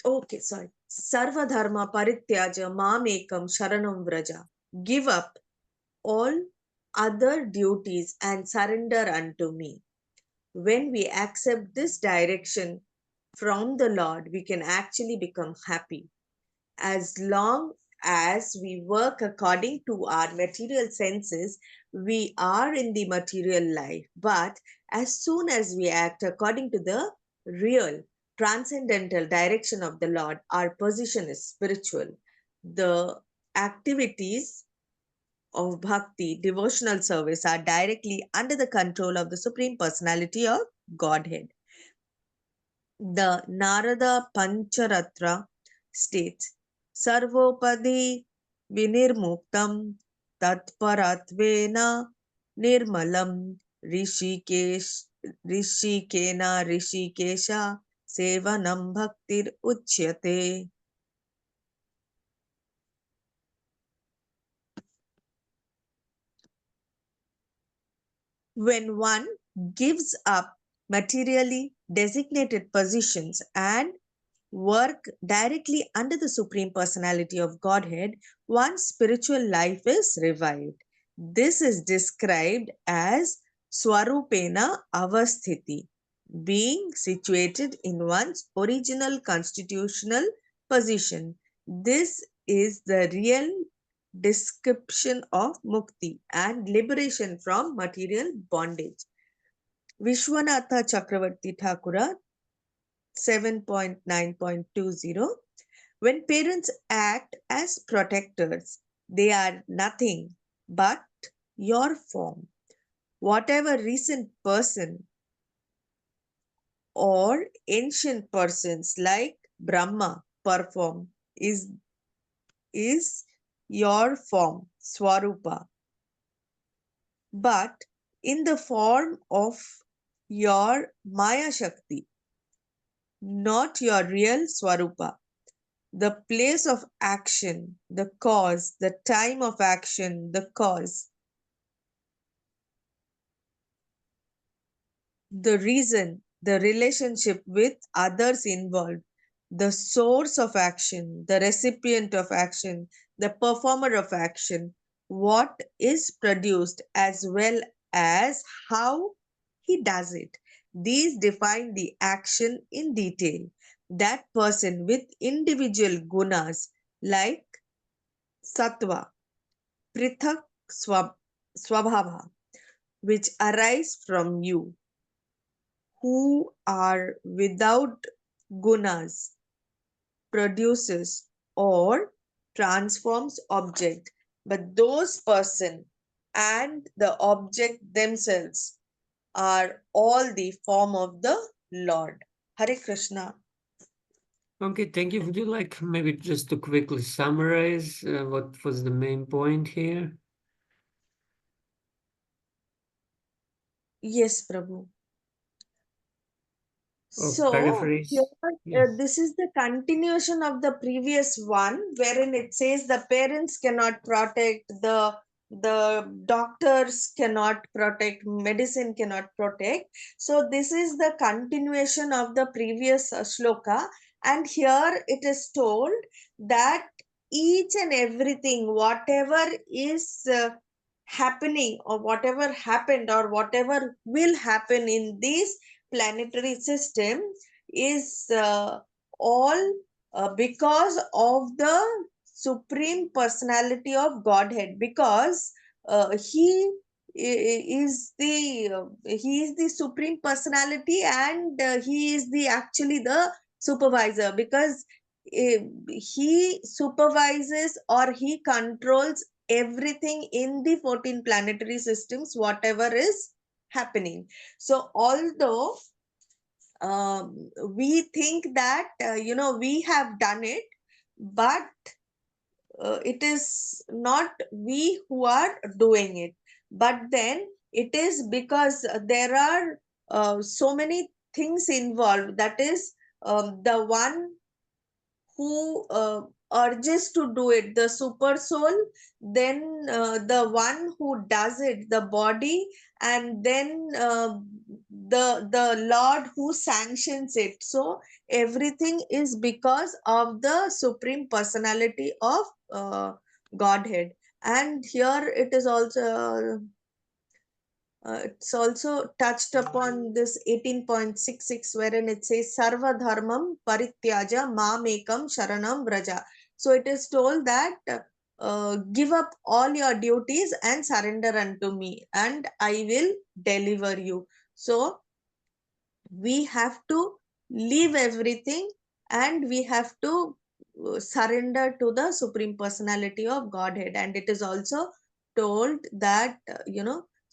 Sarvadharma Parityaja Mamekam Sharanam Vraja. Give up all other duties and surrender unto me. When we accept this direction from the Lord, we can actually become happy. As long as we work according to our material senses, we are in the material life. But as soon as we act according to the real, transcendental direction of the Lord, our position is spiritual. The activities of bhakti, devotional service, are directly under the control of the Supreme Personality of Godhead. The Narada Pancharatra states, Sarvopadi vinirmuktam tatparatvena nirmalam rishikena rishikesha sevanam bhaktir uchyate. When one gives up materially designated positions and work directly under the Supreme Personality of Godhead, one's spiritual life is revived. This is described as Swarupena Avasthiti, being situated in one's original constitutional position. This is the real description of mukti and liberation from material bondage. Vishwanatha Chakravarti Thakura 7.9.20. When parents act as protectors, they are nothing but your form. Whatever recent person or ancient persons like Brahma perform is your form, Swarupa, but in the form of your Maya Shakti, not your real Swarupa. The place of action, the cause, the time of action, the cause, the reason, the relationship with others involved, the source of action, the recipient of action, the performer of action, what is produced, as well as how he does it. These define the action in detail. That person with individual gunas like sattva, prithak swabhava, which arise from you, who are without gunas, produces or transforms object, but those person and the object themselves are all the form of the Lord. Hare Krishna. Okay, thank you. Would you like maybe just to quickly summarize what was the main point here? Yes, Prabhu. Or So, here, paraphrase? Yes. this is the continuation of the previous one, wherein it says the parents cannot protect, the doctors cannot protect, medicine cannot protect. So, this is the continuation of the previous shloka, and here it is told that each and everything, whatever is happening, or whatever happened, or whatever will happen in this planetary system is all because of the supreme personality of Godhead, because he is the supreme personality, and he is the actually the supervisor, because uh, he supervises or he controls everything in the 14 planetary systems, whatever is happening. So although we think that we have done it, but it is not we who are doing it, but then it is because there are so many things involved, that is the one who urges to do it, the super soul, then the one who does it, the body, and then the Lord who sanctions it. So everything is because of the supreme personality of Godhead. And here it is also it's also touched upon this 18.66, wherein it says Sarva Dharmam Parityaja Mamekam Sharanam Vraja. So it is told that give up all your duties and surrender unto me, and I will deliver you. So we have to leave everything, and we have to surrender to the supreme personality of Godhead. And it is also told that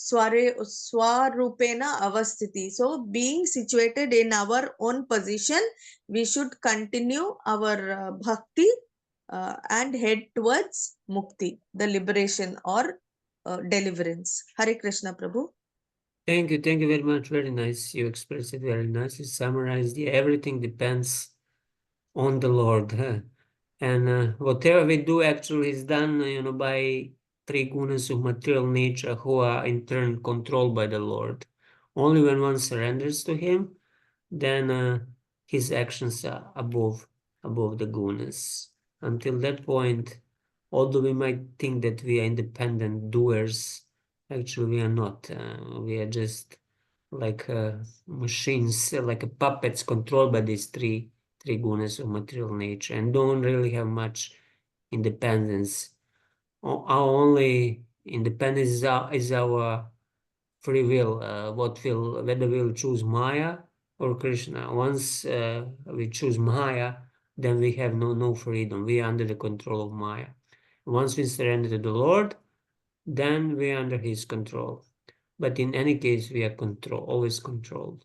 swarupena avasthiti, so being situated in our own position, we should continue our bhakti and head towards mukti, the liberation or deliverance. Hare Krishna, Prabhu. Thank you very much. Very nice. You expressed it very nicely. Summarized. Yeah, everything depends on the Lord. Huh? And whatever we do actually is done, by three gunas of material nature who are in turn controlled by the Lord. Only when one surrenders to Him, then his actions are above the gunas. Until that point, although we might think that we are independent doers, actually we are not. We are just like machines, like puppets controlled by these three gunas of material nature, and don't really have much independence. Our only independence is our free will. Whether we'll choose Maya or Krishna. Once we choose Maya, then we have no freedom. We are under the control of Maya. Once we surrender to the Lord, then we are under His control. But in any case, we are always controlled.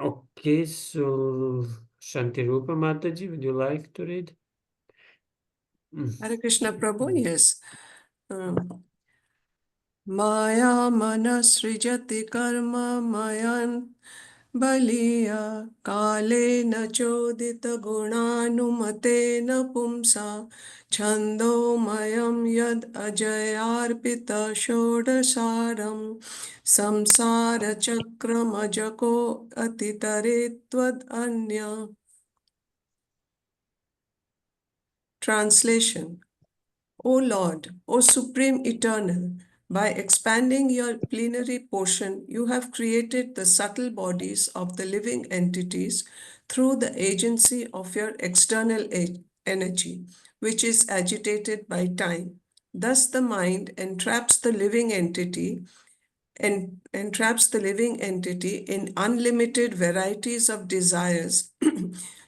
Okay, so Shantirupa Mataji, would you like to read? Hare Krishna Prabhu, yes. Maya manasrijati karma mayan baliya kale na chodita gunanumate na pumsa chando mayam yad ajayarpita shodasaram samsara chakram ajako atitaretvad anya. Translation. O Lord, O Supreme Eternal, by expanding your plenary portion, you have created the subtle bodies of the living entities through the agency of your external energy, which is agitated by time. Thus, the mind entraps the living entity and entraps the living entity in unlimited varieties of desires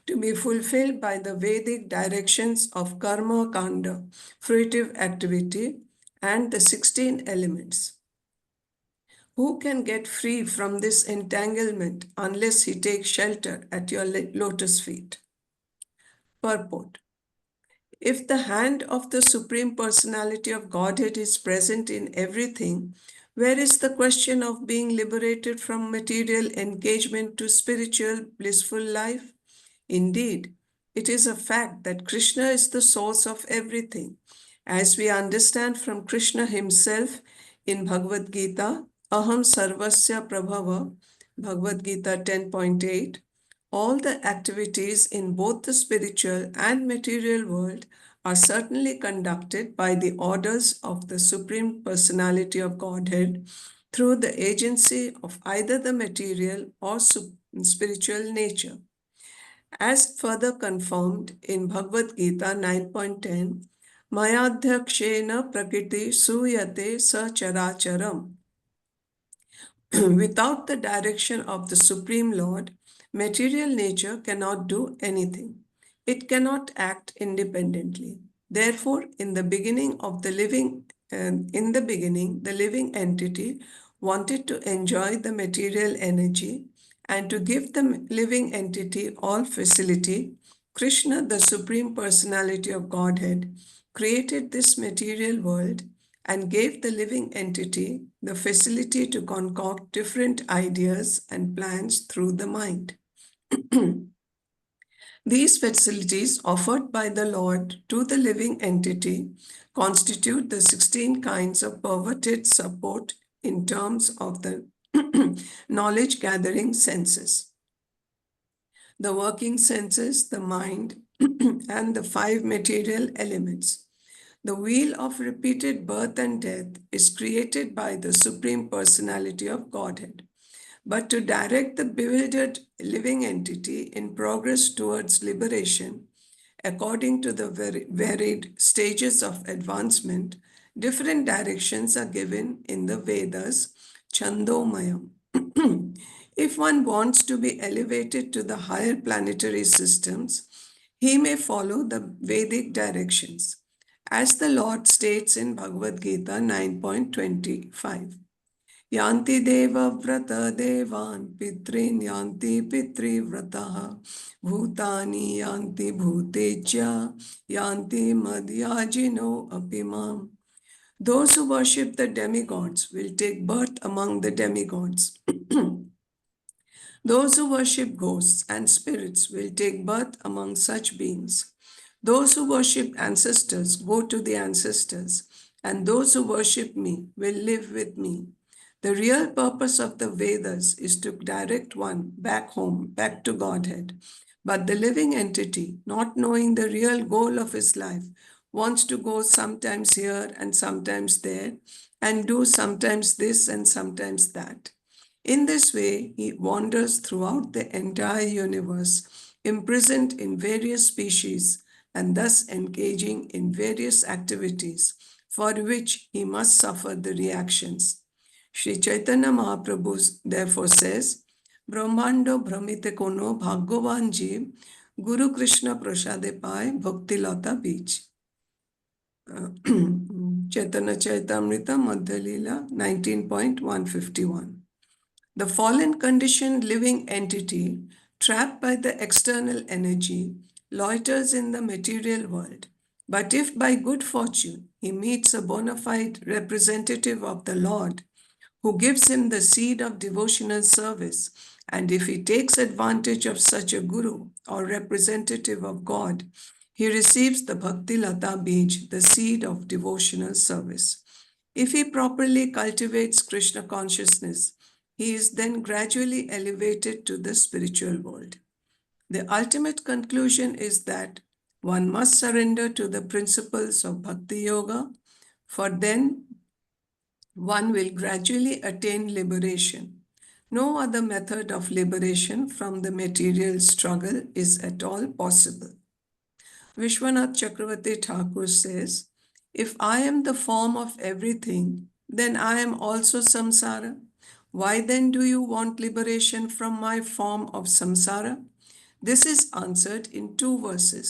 to be fulfilled by the Vedic directions of karma kanda, fruitive activity, and the 16 elements. Who can get free from this entanglement unless he takes shelter at your lotus feet? Purport. If the hand of the Supreme Personality of Godhead is present in everything, where is the question of being liberated from material engagement to spiritual blissful life? Indeed, it is a fact that Krishna is the source of everything, as we understand from Krishna himself in Bhagavad Gita, Aham Sarvasya Prabhava, Bhagavad Gita 10.8. All the activities in both the spiritual and material world are certainly conducted by the orders of the Supreme Personality of Godhead through the agency of either the material or spiritual nature. As further confirmed in Bhagavad Gita 9.10, Mayadhyakshena prakriti suyate sacharacharam. Without the direction of the Supreme Lord, material nature cannot do anything. It cannot act independently. Therefore, in the beginning, the living entity wanted to enjoy the material energy, and to give the living entity all facility, Krishna, the Supreme Personality of Godhead, created this material world and gave the living entity the facility to concoct different ideas and plans through the mind. These facilities offered by the Lord to the living entity constitute the 16 kinds of perverted support in terms of the knowledge gathering senses. The working senses, the mind, and the 5 material elements. The wheel of repeated birth and death is created by the Supreme Personality of Godhead. But to direct the bewildered living entity in progress towards liberation, according to the varied stages of advancement, different directions are given in the Vedas, Chandomayam. If one wants to be elevated to the higher planetary systems, he may follow the Vedic directions, as the Lord states in Bhagavad Gita 9.25. Yanti deva vrata devan pitrin yanti pitri vrataha bhutani yanti bhuteja yanti madhyajino apimam. Those who worship the demigods will take birth among the demigods. Those who worship ghosts and spirits will take birth among such beings. Those who worship ancestors go to the ancestors, and those who worship me will live with me. The real purpose of the Vedas is to direct one back home, back to Godhead. But the living entity, not knowing the real goal of his life, wants to go sometimes here and sometimes there, and do sometimes this and sometimes that. In this way, he wanders throughout the entire universe, imprisoned in various species, and thus engaging in various activities for which he must suffer the reactions. Sri Chaitanya Mahaprabhu therefore says, ব্রহ্মাণ্ড ভ্রমিতে কোনো ভাগ্যবান জীব গুরু কৃষ্ণ প্রসাদে পায় ভক্তিলতা বীজ। Chaitanya Charitamrita Madhya Leela 19.151. The fallen conditioned living entity, trapped by the external energy, loiters in the material world. But if by good fortune he meets a bona fide representative of the Lord, who gives him the seed of devotional service, and if he takes advantage of such a guru or representative of God, he receives the Bhakti Lata Bij, the seed of devotional service. If he properly cultivates Krishna consciousness, he is then gradually elevated to the spiritual world. The ultimate conclusion is that one must surrender to the principles of Bhakti Yoga, for then one will gradually attain liberation. No other method of liberation from the material struggle is at all possible. Vishwanath Chakravarti Thakur says, if I am the form of everything, then I am also samsara. Why then do you want liberation from my form of samsara? This is answered in two verses.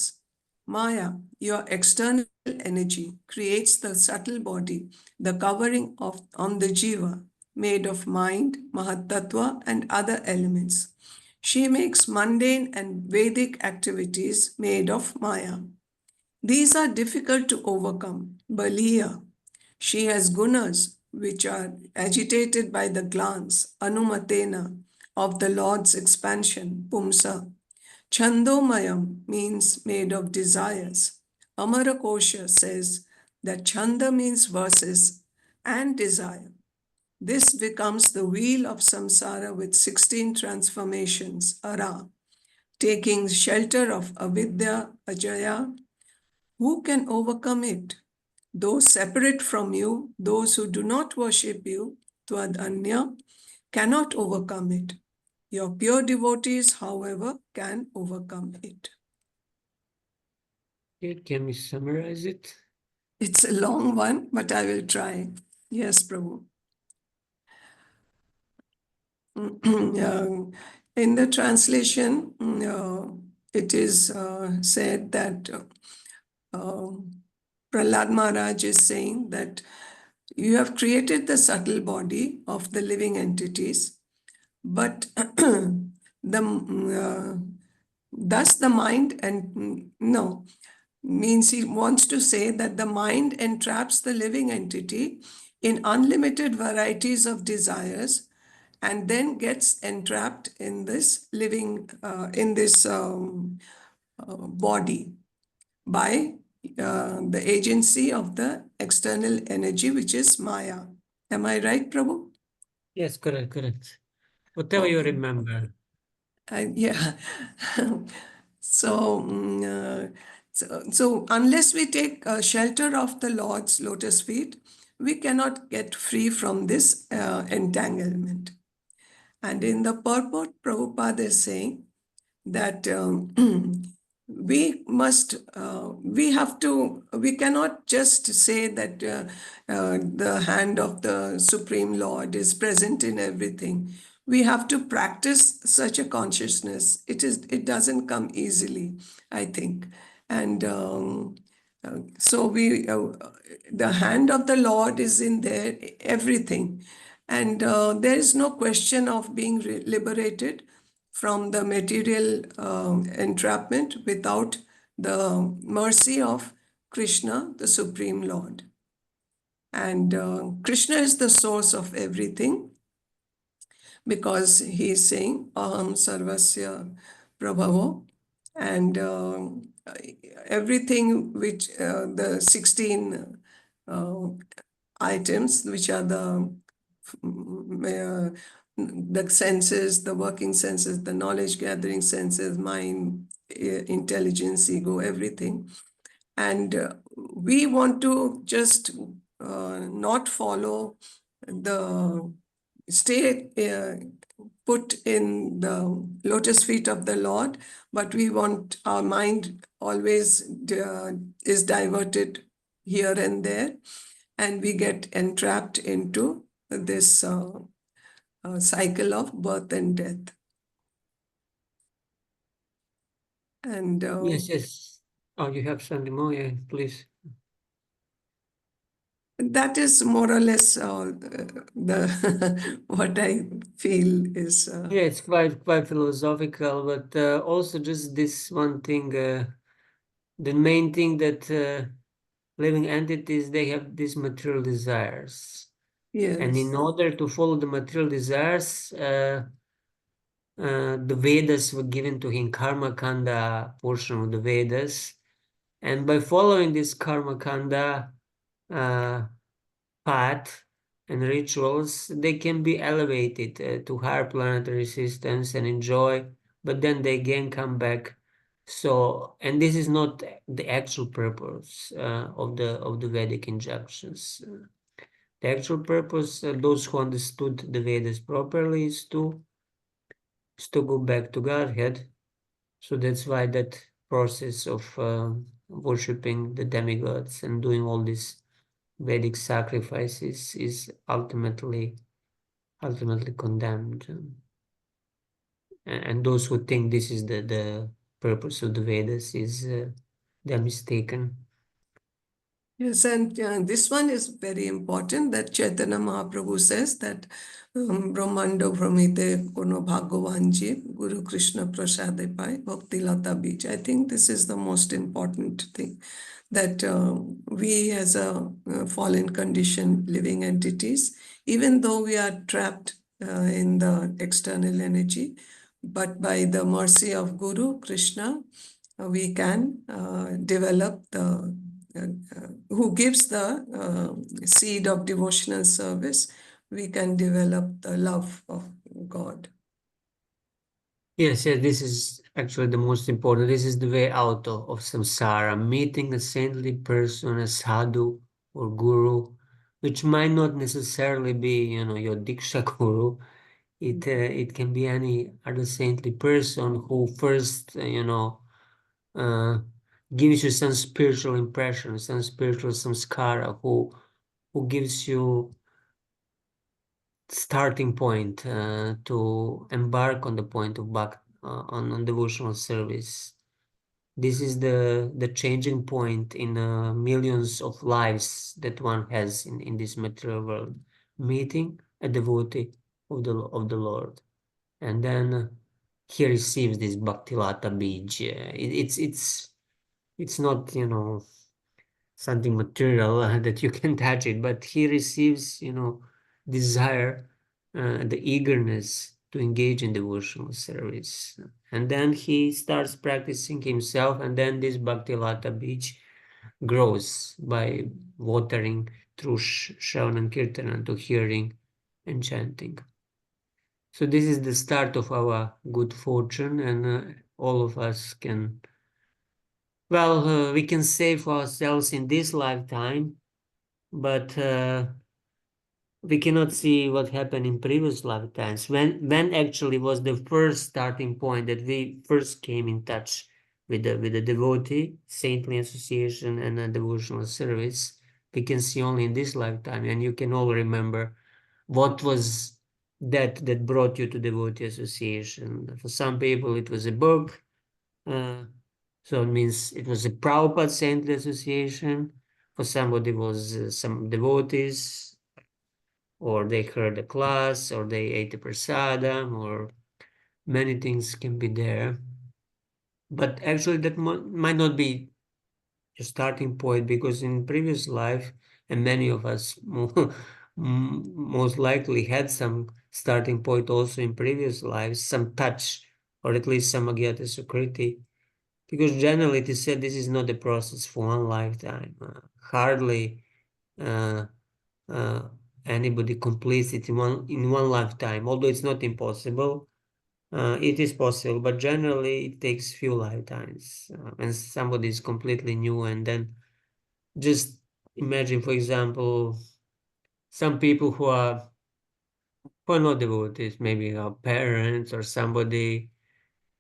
Maya, your external energy, creates the subtle body, the covering of on the jiva, made of mind, mahatattva, and other elements. She makes mundane and Vedic activities made of Maya. These are difficult to overcome. Baliya, she has gunas which are agitated by the glance, anumatena, of the Lord's expansion, pumsa. Chandomayam means made of desires. Amarakosha says that chanda means verses and desire. This becomes the wheel of samsara with 16 transformations, ara, taking shelter of avidya, ajaya. Who can overcome it? Those separate from you, those who do not worship you, twadanya, cannot overcome it. Your pure devotees, however, can overcome it. Okay, can we summarize it? It's a long one, but I will try. Yes, Prabhu. In the translation, it is said that Prahlad Maharaj is saying that you have created the subtle body of the living entities, but thus the mind and no, means he wants to say that the mind entraps the living entity in unlimited varieties of desires and then gets entrapped in this living, in this body by the agency of the external energy, which is Maya. Am I right, Prabhu? Yes, correct, correct. Whatever you Okay. remember. Yeah. So, so unless we take shelter of the Lord's lotus feet, we cannot get free from this entanglement. And in the purport, Prabhupada is saying that we cannot just say that the hand of the Supreme Lord is present in everything. We have to practice such a consciousness. It doesn't come easily, I think. And so the hand of the Lord is in there, everything. And there is no question of being liberated from the material entrapment without the mercy of Krishna, the Supreme Lord. And Krishna is the source of everything because he is saying Aham Sarvasya Prabhavo, and everything which the 16 items, which are the senses, the working senses, the knowledge gathering senses, mind, intelligence, ego, everything. And we want to just not follow the stay put in the lotus feet of the Lord, but we want our mind always is diverted here and there, and we get entrapped into this cycle of birth and death. And Yes, yes. Oh, you have something more? Yeah, please. that is more or less the what I feel is. Yeah, it's quite philosophical, but also just this one thing. The main thing that living entities, they have these material desires, and Yes. in order to follow the material desires, the Vedas were given to him, Karma Kanda portion of the Vedas, and by following this Karma Kanda uh, path and rituals, they can be elevated to higher planetary systems and enjoy, but then they again come back. So, and this is not the actual purpose of the Vedic injunctions. The actual purpose, those who understood the Vedas properly, is to go back to Godhead. So that's why that process of worshipping the demigods and doing all these Vedic sacrifices is ultimately condemned. And those who think this is the purpose of the Vedas is they're mistaken. Yes, and this one is very important that Chaitanya Mahaprabhu says that Brahmando Brahmite Kono Bhagavanji Guru Krishna Prasade Pai Bhakti Lata Bij. I think this is the most important thing that we as a fallen condition living entities, even though we are trapped in the external energy, but by the mercy of Guru Krishna, we can develop the who gives the seed of devotional service, we can develop the love of God. Yes, yes, this is actually the most important. This is the way out of samsara, meeting a saintly person, a sadhu or guru, which might not necessarily be, your Diksha guru. It can be any other saintly person who first, uh, gives you some spiritual impression, some spiritual samskara, who gives you starting point to embark on the point of on devotional service. This is the changing point in millions of lives that one has in this material world, meeting a devotee of the Lord, and then he receives this bhakti lata bij. It's not something material that you can touch it, but he receives desire, the eagerness to engage in devotional service, and then he starts practicing himself, and then this bhakti lata bij grows by watering through Shravan and Kirtan, to hearing and chanting. So this is the start of our good fortune, and all of us can, well, we can save ourselves in this lifetime, but we cannot see what happened in previous lifetimes. When actually was the first starting point that we first came in touch with the devotee, saintly association, and a devotional service. We can see only in this lifetime, and you can all remember what was that brought you to devotee association. For some people, it was a book. So it means it was a Prabhupada saintly association. For somebody, it was some devotees, or they heard a class, or they ate a prasadam, or many things can be there. But actually, that might not be your starting point, because in previous life, and many of us most likely had some starting point also in previous lives, some touch, or at least some agyata sukriti, because generally it is said this is not a process for one lifetime. Hardly uh, uh, anybody completes it in one lifetime, although it's not impossible. It is possible, but generally it takes few lifetimes. When somebody is completely new, and then just imagine, for example, some people who are not devotees, maybe our parents or somebody.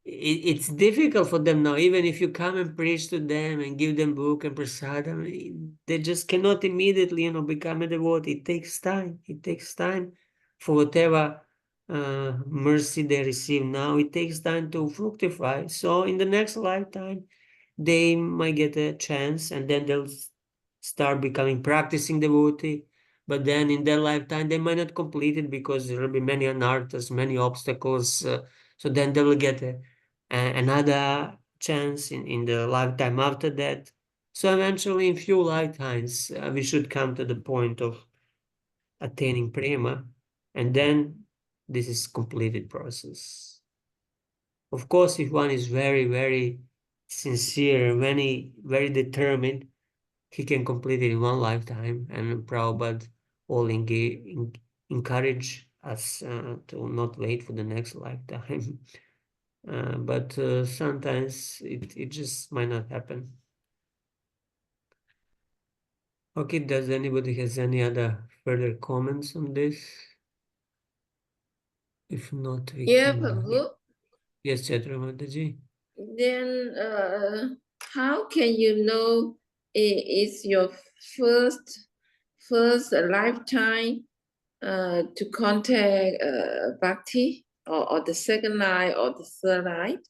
It's difficult for them now, even if you come and preach to them and give them book and prasadam, they just cannot immediately, become a devotee. It takes time. It takes time for whatever mercy they receive now, it takes time to fructify. So in the next lifetime, they might get a chance, and then they'll start becoming practicing devotee. But then in their lifetime, they might not complete it because there will be many anarthas, many obstacles. So then they will get another chance in the lifetime after that. So eventually, in few lifetimes, we should come to the point of attaining prema, and then this is completed process. Of course, if one is very, very sincere, very determined, he can complete it in one lifetime, and Prabhupada all encourage us to not wait for the next lifetime. But sometimes it just might not happen. Okay, does anybody has any other further comments on this? If not, we Yeah, can... Prabhu. Yes, Chatramataji. Then how can you know it's your first lifetime to contact bhakti, or the second line or the third line?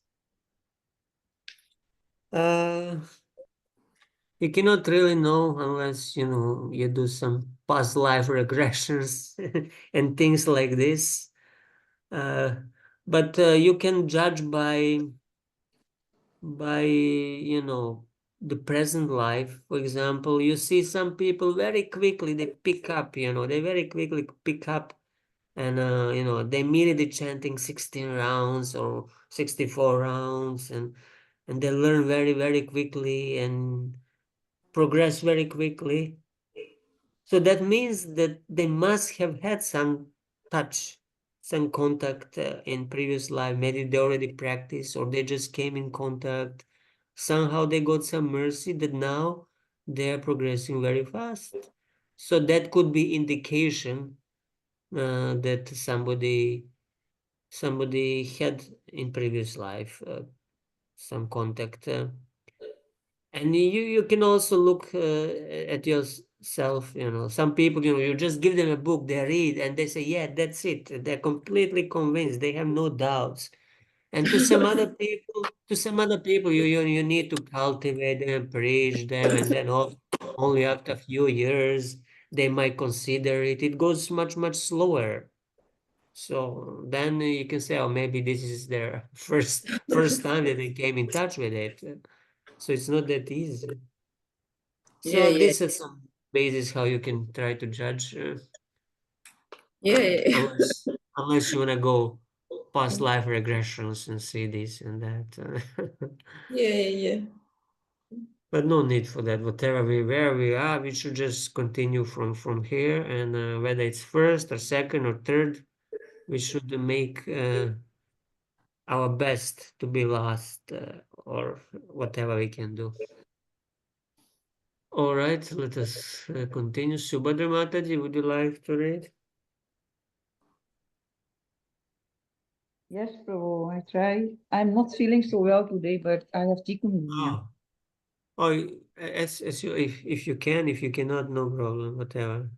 You cannot really know unless, you do some past life regressions and things like this. But you can judge by, the present life. For example, you see some people very quickly, they pick up, they very quickly pick up, and, they immediately chanting 16 rounds or 64 rounds, and they learn very, very quickly and progress very quickly. So that means that they must have had some touch, some contact in previous life. Maybe they already practiced, or they just came in contact. Somehow they got some mercy that now they are progressing very fast. So that could be indication that somebody had in previous life some contact. And you can also look at yourself, some people, you just give them a book, they read, and they say, yeah, that's it. They're completely convinced. They have no doubts. And to some other people, you need to cultivate them, preach them, and then only after a few years, they might consider it. It goes much, much slower. So then you can say, oh, maybe this is their first time that they came in touch with it. So it's not that easy. Yeah, So yeah, this is some basis how you can try to judge, yeah, yeah, unless you wanna go past life regressions and see this and that. yeah, yeah. But no need for that. Where we are, we should just continue from here, and whether it's first or second or third, we should make our best to be last, or whatever we can do. All right, let us continue. Subhadra Mataji, would you like to read? Yes, Prabhu, I try. I'm not feeling so well today, but I have chikungunya. Oh, as you, if you can, if you cannot, no problem, whatever.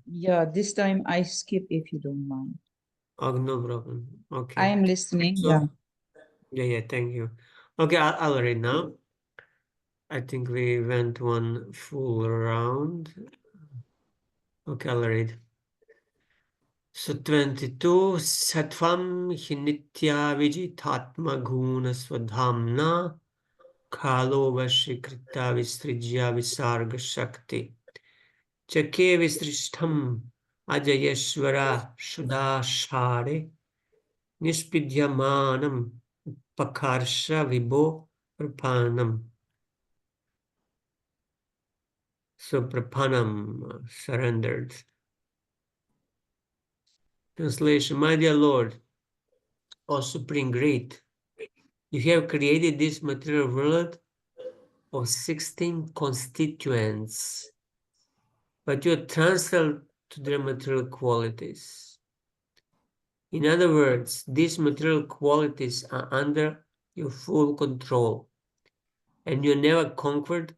Yeah, this time I skip if you don't mind. Oh, no problem. I Okay. am listening. Yeah. So, yeah, thank you. Okay, I'll read now. I think we went one full round. Okay, I'll read. So 22, Sattvam hinitya vijitatma guna swadhamna kalo vashikrita vistrijya visarga shakti. Chake visrishtham ajayeshvara shudashare nispidyamanam pakarsha vibo prapanam. So prapanam, surrendered. Translation: My dear Lord, O Supreme Great, you have created this material world of 16 constituents, but you are transferred to their material qualities. In other words, these material qualities are under your full control, and you're never conquered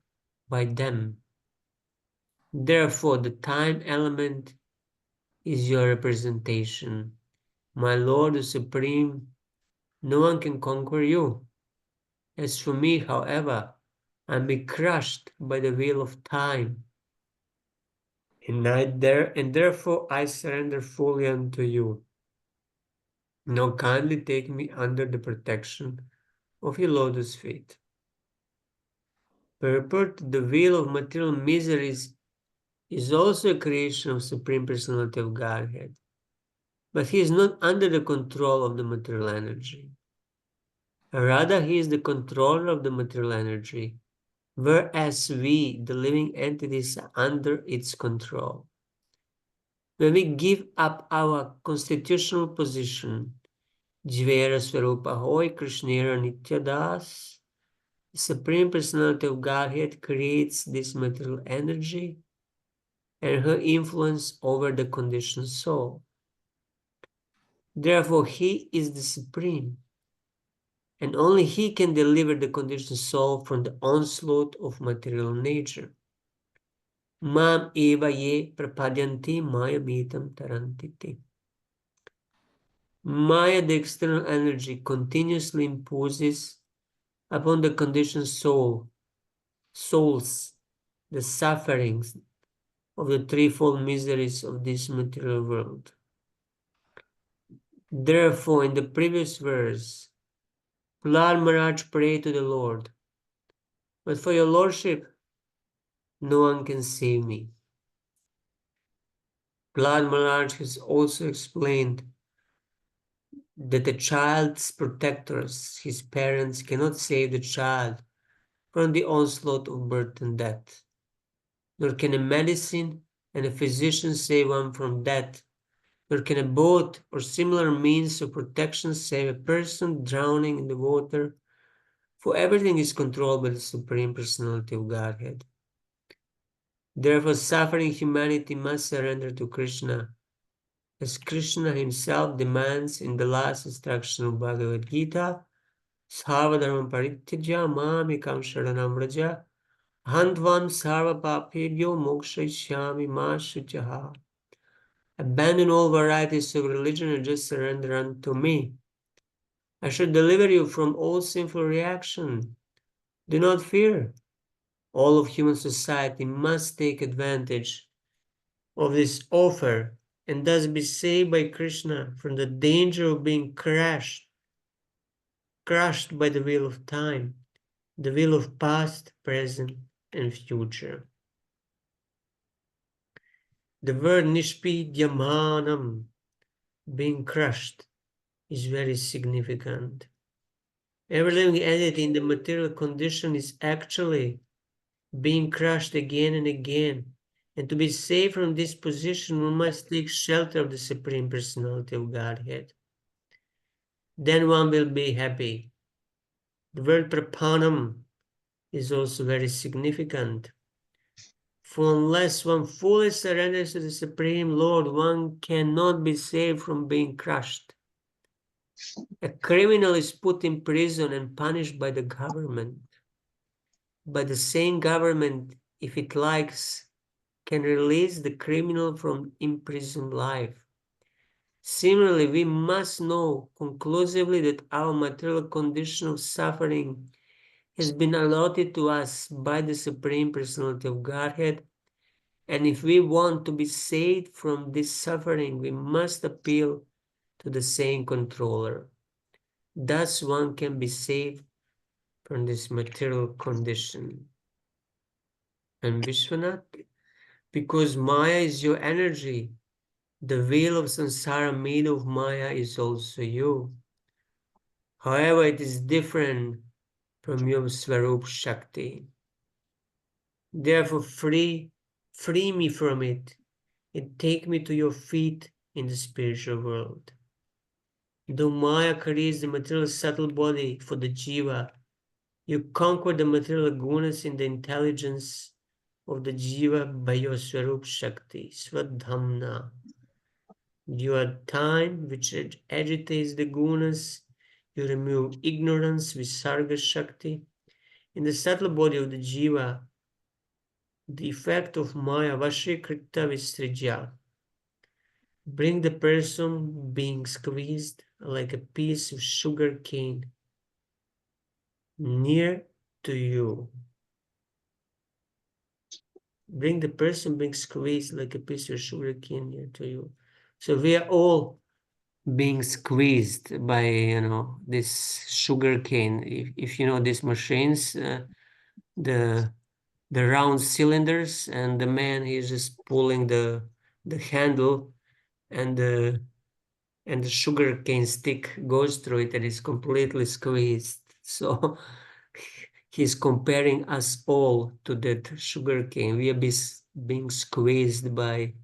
by them. Therefore, the time element is your representation, My Lord the Supreme, no one can conquer you. As for me, however, I am be crushed by the wheel of time, and therefore I surrender fully unto you. Now kindly take me under the protection of your lotus feet. Purport, the wheel of material miseries is also a creation of Supreme Personality of Godhead, but he is not under the control of the material energy. Rather, he is the controller of the material energy, whereas we, the living entities, are under its control. When we give up our constitutional position, Jivera Swarupa Hoy Krishnera Nityadas, the Supreme Personality of Godhead creates this material energy and her influence over the conditioned soul. Therefore, he is the Supreme, and only he can deliver the conditioned soul from the onslaught of material nature. Mam eva ye prapadyanti maya mitam tarantiti. Maya, the external energy, continuously imposes upon the conditioned souls, the sufferings of the threefold miseries of this material world. Therefore, in the previous verse, Prahlad Maharaj prayed to the Lord, but for your Lordship, no one can save me. Prahlad Maharaj has also explained that the child's protectors, his parents, cannot save the child from the onslaught of birth and death, nor can a medicine and a physician save one from death, nor can a boat or similar means of protection save a person drowning in the water, for everything is controlled by the Supreme Personality of Godhead. Therefore, suffering humanity must surrender to Krishna, as Krishna himself demands in the last instruction of Bhagavad Gita, Sarvadharma parityaja mamikam sharanam vraja, handvam sarva papebhyo mokshayishyami ma shuchaha. Abandon all varieties of religion and just surrender unto me. I shall deliver you from all sinful reaction. Do not fear. All of human society must take advantage of this offer and thus be saved by Krishna from the danger of being crushed by the wheel of time, the wheel of past, present, and future. The word nishpidyamanam, being crushed, is very significant. Every living entity in the material condition is actually being crushed again and again. And to be saved from this position, one must take shelter of the Supreme Personality of Godhead. Then one will be happy. The word prapanam is also very significant. For unless one fully surrenders to the Supreme Lord, one cannot be saved from being crushed. A criminal is put in prison and punished by the government. But the same government, if it likes, can release the criminal from imprisoned life. Similarly, we must know conclusively that our material condition of suffering has been allotted to us by the Supreme Personality of Godhead, and if we want to be saved from this suffering, we must appeal to the same controller. Thus one can be saved from this material condition. And Vishwanath, because Maya is your energy, the wheel of samsara made of Maya is also you. However, it is different from your Swarup Shakti. Therefore, free me from it and take me to your feet in the spiritual world. Though Maya creates the material subtle body for the jiva, you conquer the material gunas in the intelligence of the jiva by your Swarup Shakti, Swadhamna. You are time which agitates the gunas, you remove ignorance, Visarga Shakti. In the subtle body of the jiva, the effect of Maya, Vashikrita Vistrijya, Bring the person being squeezed like a piece of sugar cane near to you. Bring the person being squeezed like a piece of sugar cane near to you. So we are all being squeezed by, this sugar cane. If you know these machines, the round cylinders, and the man, he's just pulling the handle, and the sugar cane stick goes through it and is completely squeezed. So he's comparing us all to that sugar cane. We are being squeezed by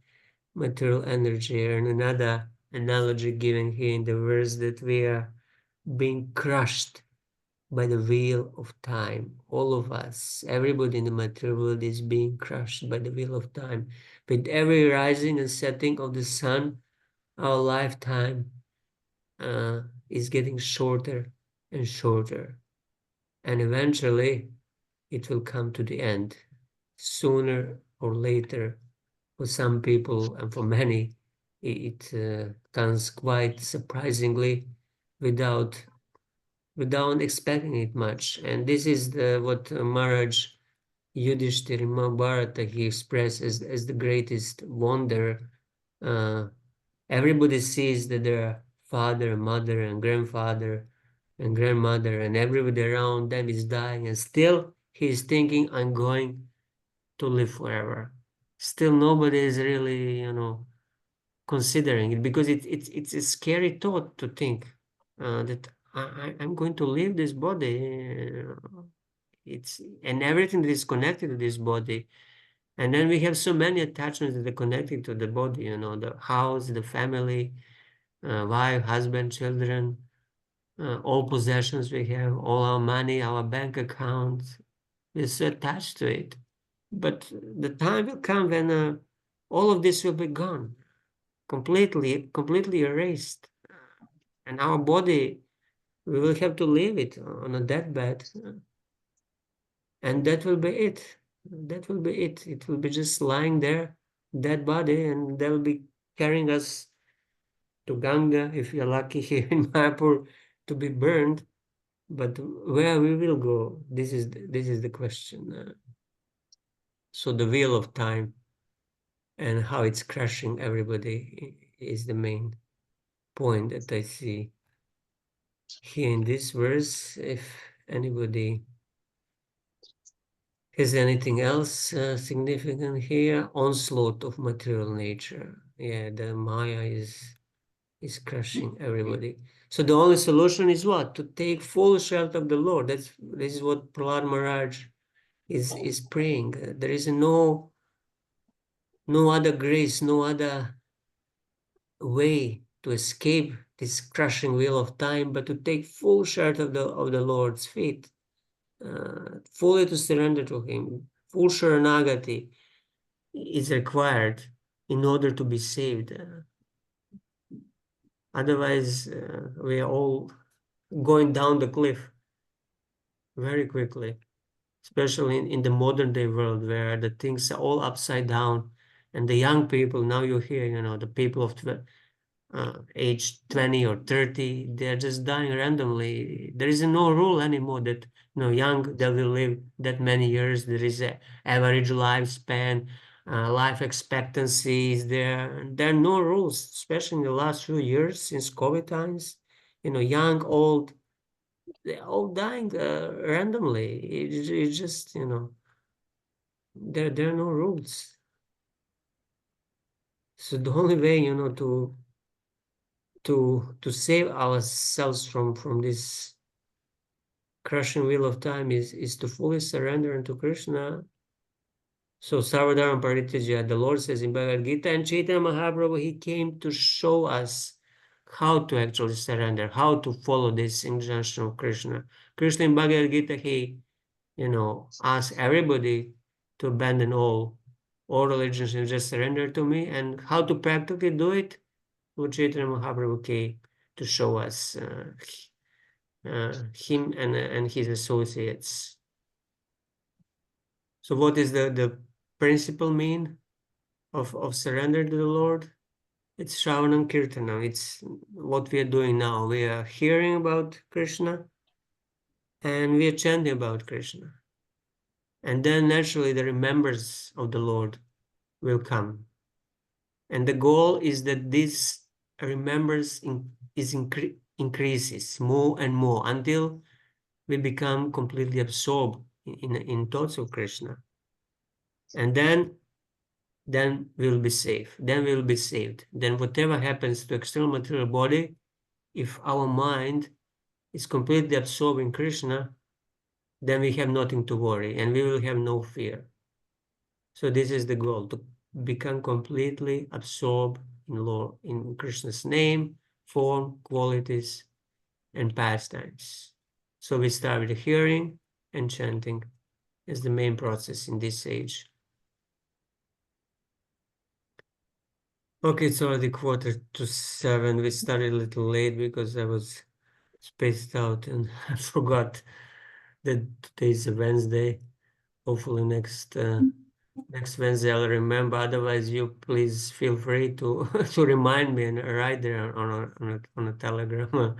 material energy. And another analogy given here in the verse, that we are being crushed by the wheel of time. All of us, everybody in the material world is being crushed by the wheel of time. With every rising and setting of the sun, our lifetime is getting shorter and shorter. And eventually it will come to the end, sooner or later. For some people and for many, it comes quite surprisingly, without expecting it much. And this is what Maharaj Yudhishthir in Mahabharata, he expressed as the greatest wonder. Everybody sees that their father, mother, and grandfather and grandmother and everybody around them is dying, and still he is thinking, I'm going to live forever. Still nobody is really, considering it, because it's a scary thought to think that I'm going to leave this body. And everything that is connected to this body. And then we have so many attachments that are connected to the body, the house, the family, wife, husband, children, all possessions we have, all our money, our bank account. We're so attached to it. But the time will come when all of this will be gone, completely erased. And our body, we will have to leave it on a deathbed. And that will be it. That will be it. It will be just lying there, dead body, and they'll be carrying us to Ganga, if we are lucky here in Mayapur, to be burned. But where we will go, this is the question. So the wheel of time and how it's crushing everybody is the main point that I see here in this verse. If anybody has anything else significant here, onslaught of material nature. Yeah, the Maya is crushing everybody. So the only solution is what? To take full shelter of the Lord. This is what Prahlad Maharaj is praying. There is no other grace, no other way to escape this crushing wheel of time, but to take full shelter of the Lord's feet, fully to surrender to Him. Full Sharanagati is required in order to be saved. Otherwise, we are all going down the cliff very quickly, especially in the modern day world, where the things are all upside down. And the young people, now you hear, the people of age 20 or 30, they're just dying randomly. There is no rule anymore that, young, they will live that many years. There is a average lifespan, life expectancy is there. There are no rules, especially in the last few years since COVID times. Young, old, they're all dying randomly. It's just, there are no rules. So the only way, to save ourselves from this crushing wheel of time is to fully surrender unto Krishna. So Sarvadharma Paritaja, the Lord says in Bhagavad Gita, and Chaitanya Mahaprabhu, he came to show us how to actually surrender, how to follow this injunction of Krishna. Krishna in Bhagavad Gita, he, asked everybody to abandon all religions and just surrender to me. And how to practically do it? Lord Chaitanya Mahaprabhu came to show us him and his associates. So what is the principal mean of surrender to the Lord? It's Shravanam Kirtanam. It's what we are doing now. We are hearing about Krishna and we are chanting about Krishna. And then naturally the remembrance of the Lord will come. And the goal is that this remembrance increases more and more until we become completely absorbed in thoughts of Krishna. And then we'll be safe. Then we'll be saved. Then whatever happens to external material body, if our mind is completely absorbed in Krishna, then we have nothing to worry and we will have no fear. So this is the goal, to become completely absorbed in Lord, in Krishna's name, form, qualities, and pastimes. So we start with hearing and chanting as the main process in this age. Okay, it's already 6:45. We started a little late because I was spaced out and I forgot that today is a Wednesday. Hopefully next Wednesday I'll remember. Otherwise, you please feel free to to remind me and write there on a Telegram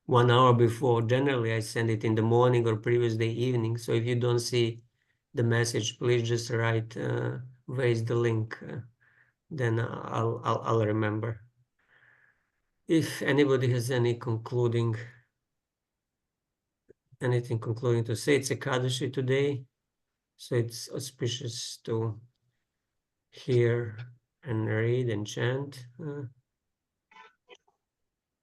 1 hour before. Generally, I send it in the morning or previous day evening. So if you don't see the message, please just write where is the link. Then I'll remember. If anybody has anything concluding to say, it's Ekadashi today, so it's auspicious to hear and read and chant.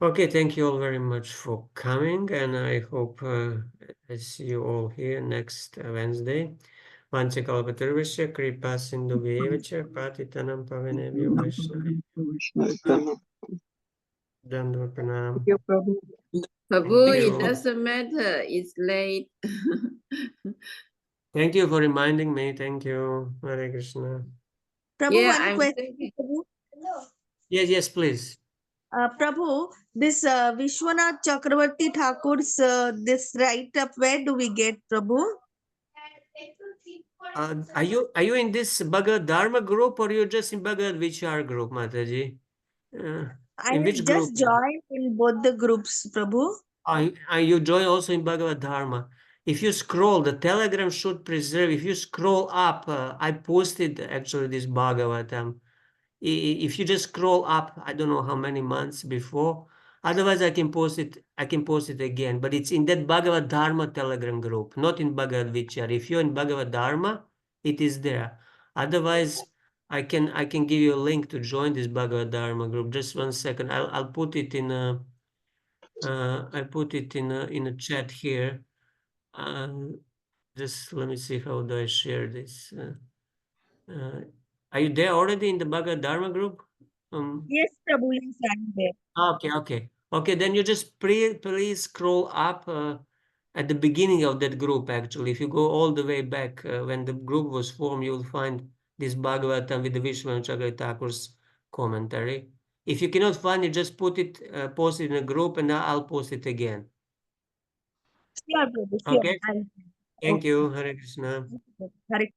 Okay, thank you all very much for coming, and I hope I see you all here next Wednesday. Vanchakalpatarvasya kripa sindhuvevacha patitanam pavanebhyo Vaishnava. Dandava pranam. Thank you, Prabhu. Prabhu, Thank it you. doesn't matter. It's late. Thank you for reminding me. Thank you. Hare Krishna. Prabhu, Yeah, one I'm question. thinking. Prabhu. Yes, please. Prabhu, this Vishwanath Chakravarti Thakur's this write-up, where do we get, Prabhu? Are you in this Bhagavad Dharma group or you just in Bhagavad Vichar group, Mataji? I In have which group? just joined in both the groups, Prabhu. You join also in Bhagavad Dharma. If you scroll, the Telegram should preserve. If you scroll up, I posted actually this Bhagavatam. If you just scroll up, I don't know how many months before. Otherwise, I can post it. I can post it again. But it's in that Bhagavad Dharma Telegram group, not in Bhagavad Vichar. If you're in Bhagavad Dharma, it is there. Otherwise, I can give you a link to join this Bhagavad Dharma group. Just 1 second. I'll put it in a. I put it in a chat here. Just let me see how do I share this. Are you there already in the Bhagavad Dharma group? Yes, Prabhu, yes, I'm there. Okay. Then you just please scroll up at the beginning of that group. Actually, if you go all the way back when the group was formed, you will find this Bhagavatam with the Vishwanath Chakravarti Thakur's commentary. If you cannot find it, just post it in a group, and I'll post it again. Sure, Prabhu, sure. Okay. Thank Okay. you. Hare Krishna. Hare